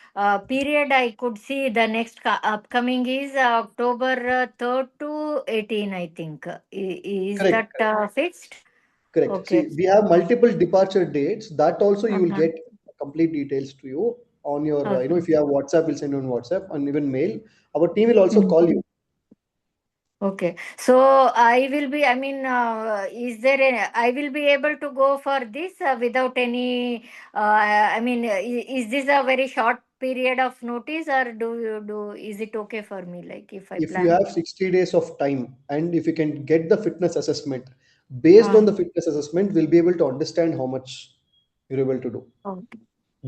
period I could see the next upcoming is October 3rd to 18, I think. Is Correct. that fixed? Correct. Okay. See, we have multiple departure dates. That also you will Uh-huh. get complete details to you on your, Okay. if you have WhatsApp, we'll send you on WhatsApp and even mail. Our team will also Mhm. call you. Okay. So I will be, I mean, is there any, I will be able to go for this without any, I mean, is this a very short period of notice or is it okay for me? Like if I If you plan? have 60 days of time and if you can get the fitness assessment, based on Uh, the fitness assessment, we'll be able to understand how much you're able to do. okay.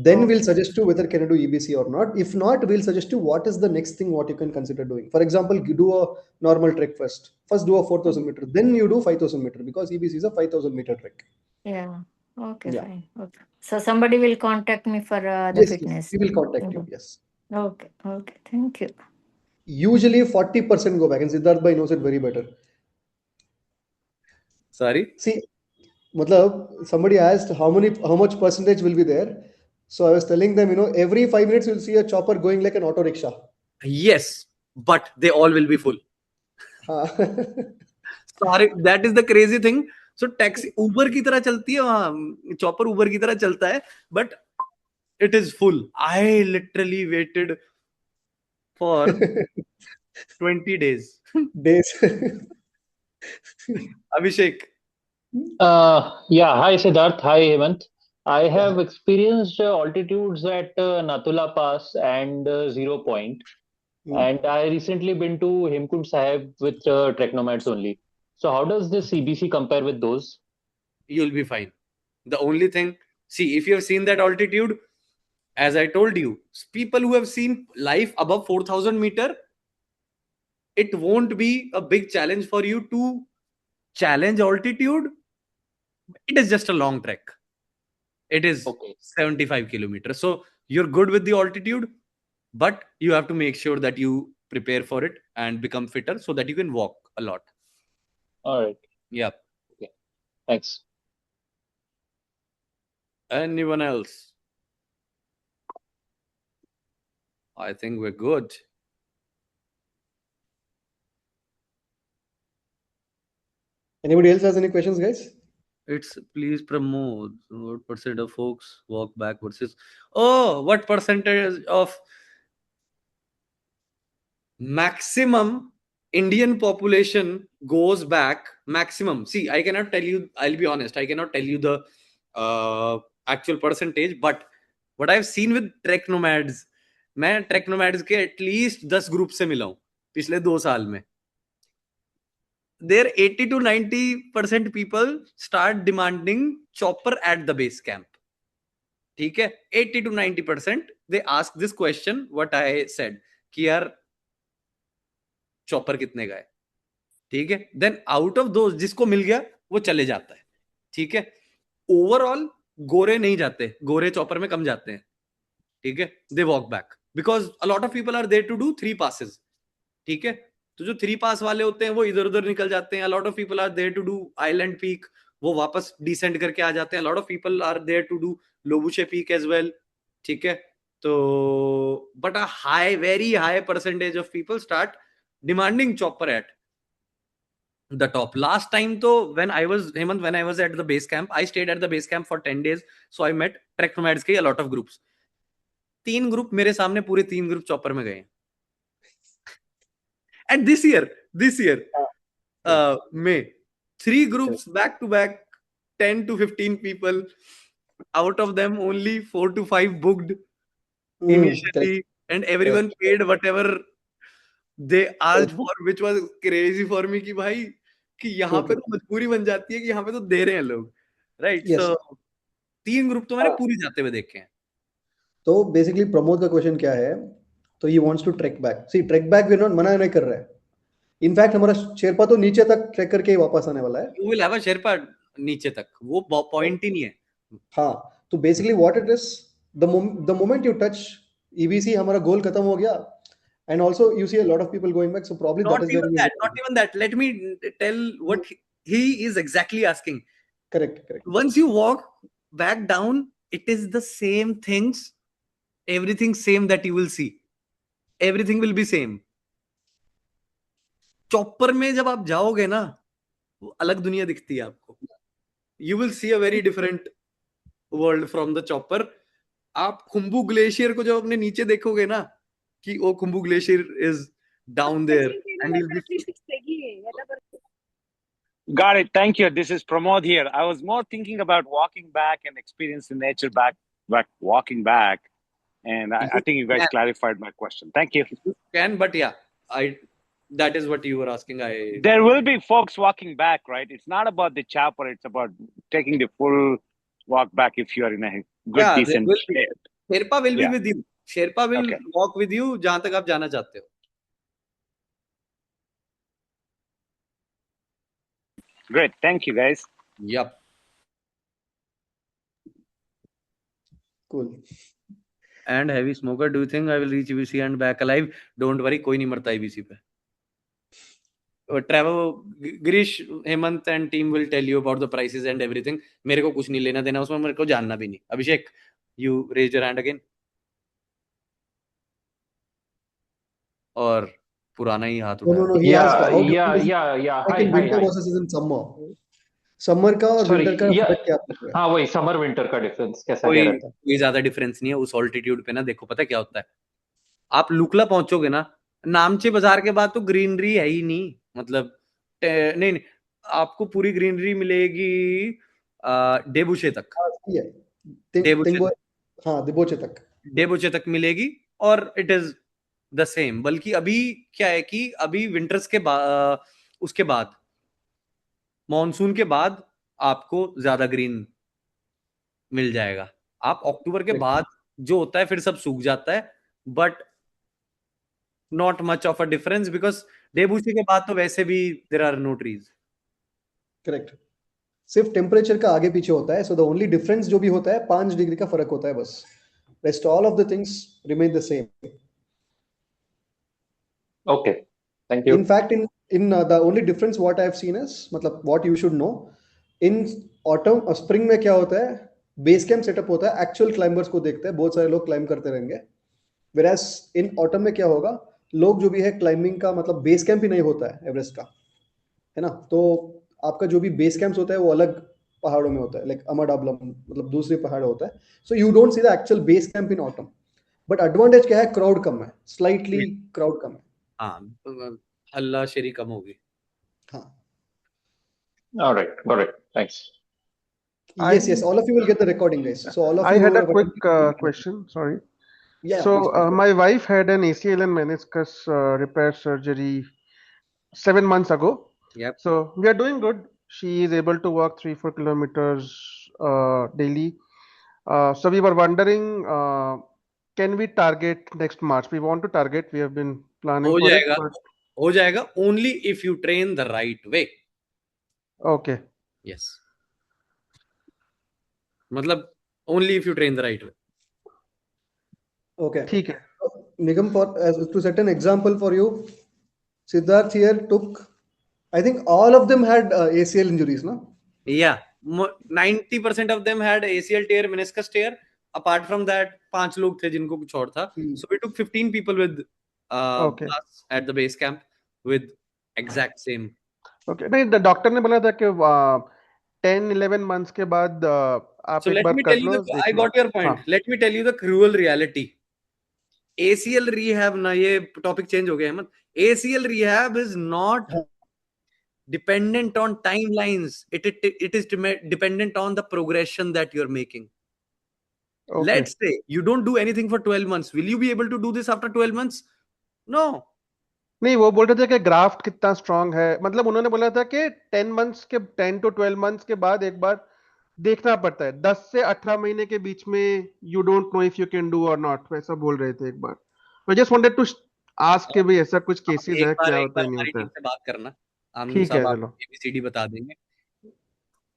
Then we'll Okay. suggest you whether can you do EBC or not. If not, we'll suggest you what is the next thing what you can consider doing. For example, you do a normal trek first. First do a 4,000 meter, then you do 5,000 meter because EBC is a 5,000 meter trek. Yeah. Okay, Yeah. fine. Okay. So somebody will contact me for the Yes, yes. fitness. We will contact you. Mhm. Yes. Okay. Okay. Thank you. Usually 40% go back, and Siddharth Bhai knows it very better. Sorry. See, matlab, somebody asked how much percentage will be there. So I was telling them, every 5 minutes you'll see a chopper going like an auto rickshaw. Yes, but they all will be full. हाँ. Sorry, that is the crazy thing. So taxi Uber की तरह चलती है वहाँ, chopper Uber की तरह चलता है, but it is full. I literally waited for 20 days. Days. Abhishek. Yeah, hi Siddharth, hi Hemant. I Yeah. have experienced altitudes at Nathula Pass and Zero Point, and I recently been to Hemkund Sahib with Trek Nomads only. So, how does this CBC compare with those? You'll be fine. The only thing, see, if you have seen that altitude, as I told you, people who have seen life above 4,000 meter, it won't be a big challenge for you to challenge altitude. It is just a long trek. It is Okay. 75 kilometers. So you're good with the altitude, but you have to make sure that you prepare for it and become fitter so that you can walk a lot. All right. Yeah. Okay. Thanks. Anyone else? I think we're good. Anybody else has any questions, guys? It's please promote. What percent of folks walk back versus? Oh, what percentage of maximum Indian population goes back? Maximum. See, I cannot tell you. I'll be honest. I cannot tell you the actual percentage. But what I've seen with Trek Nomads, मैं Trek Nomads के at least 10 group से मिला हूँ पिछले 2 साल में. There 80 to 90% people start demanding chopper at the base camp. ठीक है, 80 to 90% they ask this question what I said कि यार चॉपर कितने का है. ठीक है, देन आउट ऑफ दोज जिसको मिल गया वो चले जाता है. ठीक है, ओवरऑल गोरे नहीं जाते, गोरे चॉपर में कम जाते हैं. ठीक है, they walk back because a lot of people are there to do 3 passes. ठीक है, तो जो 3 pass वाले होते हैं वो इधर उधर निकल जाते हैं. A lot of people are there to do Island peak, वो वापस डिसेंड करके आ जाते हैं. A lot of people are there to do Lobuche peak as well. ठीक है, तो but a high very high percentage of people start demanding chopper at the top. Last time though, when I was at the base camp, I stayed at the base camp for 10 days. So I met Trek Nomads के a lot of groups. 3 group मेरे सामने पूरे 3 group chopper में गए. And this year May 3 groups back to back, 10 to 15 people. Out of them only 4 to 5 booked initially, and everyone paid whatever they asked for, which was crazy for me कि भाई कि यहाँ पे तो मजबूरी बन जाती है कि यहाँ पे तो दे रहे हैं लोग, राइट. सो 3 ग्रुप तो मैंने पूरी जाते हुए देखे हैं. तो बेसिकली प्रमोद का क्वेश्चन क्या है, तो he wants to trek back. See trek back we not मना नहीं कर रहा है. इनफैक्ट हमारा शेरपा तो नीचे तक ट्रैक करके ही वापस आने वाला है. You will have a Sherpa नीचे तक, वो पॉइंट ही नहीं है. हाँ, तो basically what it is, the moment you touch EBC हमारा गोल खत्म हो गया. And also you see a lot of people going back, so probably Not that is even where that, not even that. Let me tell what he is exactly asking. Correct. Once you walk back down, it is the same things, everything same that you will see. Everything will be same. Chopper में जब आप जाओगे ना, वो अलग दुनिया दिखती है आपको. You will see a very different world from the chopper. आप खुम्बू ग्लेशियर को जब अपने नीचे देखोगे ना कि वो Khumbu glacier is down there and you'll be... Got it. Thank you. This is Pramod here. I was more thinking about walking back and experiencing nature back walking back. And I think you guys clarified my question. Thank you. You can, but yeah, that is what you were asking. There will be folks walking back, right? It's not about the chopper. It's about taking the full walk back if you are in a good, decent state. Sherpa will be with you. Sherpa will walk with you जहां तक आप जाना चाहते हो. Great. Thank you, guys. Yep. Cool. And heavy smoker, do you think I will reach EBC and back alive? Don't worry, कोई नहीं मरता EBC पे. Travel Girish Hemant and team will tell you about the prices and everything. मेरे को कुछ नहीं लेना देना उसमें, मेरे को जानना भी नहीं. Abhishek, you raise your hand again. और पुराना ही हाथ उठाया. No. He asked how different is Yeah. like in Hi. winter versus in summer. Summer का और Sorry. विंटर का Yeah. फर्क क्या है? हाँ, वही समर विंटर का डिफरेंस कैसा क्या रहता है? कोई ज्यादा डिफरेंस नहीं है उस ऑल्टीट्यूड पे ना. देखो पता क्या होता है, आप लुकला पहुंचोगे ना, नामचे बाजार के बाद तो ग्रीनरी है ही नहीं. मतलब नहीं, आपको पूरी ग्रीनरी मिलेगी डेबुशे तक. ये डेबुशे दिबोचे तक. डेबुशे तक मिलेगी और इट इज द सेम. बल्कि अभी क्या है कि अभी विंटर्स के बाद, उसके बाद मॉनसून के बाद आपको ज्यादा ग्रीन मिल जाएगा. आप अक्टूबर के बाद जो होता है फिर सब सूख जाता है, but not much of a difference because Deboche के बाद तो वैसे भी there are no trees. Correct. सिर्फ टेम्परेचर का आगे पीछे होता है. सो द ओनली डिफरेंस जो भी होता है 5 डिग्री का फर्क होता है बस. Rest all of the things remain the same. Okay, thank you. In fact, in the only difference what I have seen is, मतलब what you should know, in autumn spring में क्या होता है, बेस कैंप सेटअप होता है, actual climbers को देखते हैं, बहुत सारे लोग क्लाइंब करते रहेंगे. Whereas in autumn में क्या होगा, लोग जो भी है क्लाइंबिंग का मतलब बेस कैंप ही नहीं होता है एवरेस्ट का, है ना. तो आपका जो भी बेस कैंप्स होता है वो अलग पहाड़ों में होता है, लाइक अमरडाबलम मतलब दूसरे पहाड़ होता है. So you don't see the actual base camp in autumn. But advantage क्या है, क्राउड कम है, स्लाइटली क्राउड कम है. हाँ, हल्ला शेरी कम होगी. हाँ. All right, got it. Thanks. Yes. All of you will get the recording, guys. So all of I you had who a have quick attended- question. Sorry. Yeah. So please. my wife had an ACL and meniscus repair surgery 7 months ago. Yep. So we are doing good. She is able to walk 3-4 kilometers daily. So we were wondering, can we target next March? We want to target. We have been planning हो for जाएगा, it. But हो जाएगा only if you train the right way. okay. Yes. मतलब only if you train the right way. Okay. ठीक है. Nigam, to set an example for you, Siddharth here took, I think all of them had ACL injuries, no? Yeah, 90% of them had ACL tear, meniscus tear. Apart from that, 5 लोग थे जिनको कुछ और था. So we took 15 people with Okay. us at the base camp with exact same. Okay. नहीं, doctor ने बोला था कि 10-11 months के बाद आप So एक let बार me कर tell you लो, the, देख I low. got your point. हाँ. Let me tell you the cruel reality. ACL rehab ना, ये टॉपिक चेंज हो गया है मत. ACL rehab is not dependent on timelines. It is dependent on the progression that you're making. Okay. Let's say you don't do anything for 12 months. Will you be able to do this after 12 months? No. नहीं, वो बोल रहे थे कि graft कितना strong है. मतलब उन्होंने बोला था कि 10 to 12 months के बाद एक बार देखना पड़ता है. 10 से 18 महीने के बीच में you don't know if you can do और नॉट, वैसा बोल रहे थे एक बार. I just wanted to ask के भाई ऐसा कुछ केसेस है, क्या एक होता बार है, नहीं हमारी होता टीम है. से बात करना, हम ठीक सब है, आपको चलो. ABCD बता देंगे.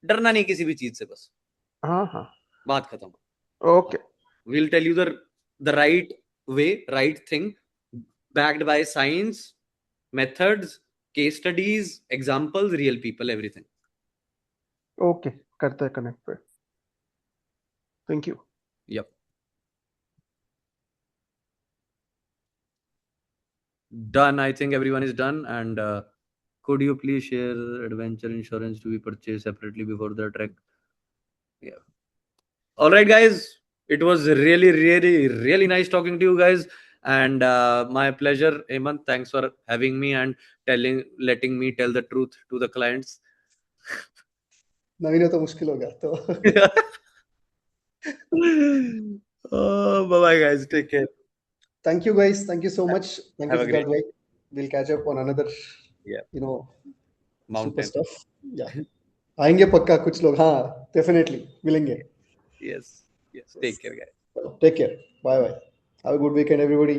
डरना नहीं किसी भी चीज से, बस हाँ. बात खत्म. Okay. We'll tell you the right way, right thing, backed by science, methods, case studies, examples, real people, everything. Okay, करते हैं कनेक्ट पे. Thank you. Yep. Done. I think everyone is done. And could you please share adventure insurance to be purchased separately before the trek? Yeah. All right, guys. It was really, really, really nice talking to you guys. And my pleasure, Hemant. Thanks for having me and letting me tell the truth to the clients. नवीन तो मुश्किल हो गया तो. Oh, bye-bye, guys. Take care. Thank you, guys. Thank you so much. Thank you, Have a great Siddharth. We'll catch up on another, Yeah. super mountain. stuff. Yeah. आएंगे पक्का कुछ लोग. हाँ, definitely मिलेंगे. Yes. Take care, guys. Take care. Bye. Have a good weekend, everybody.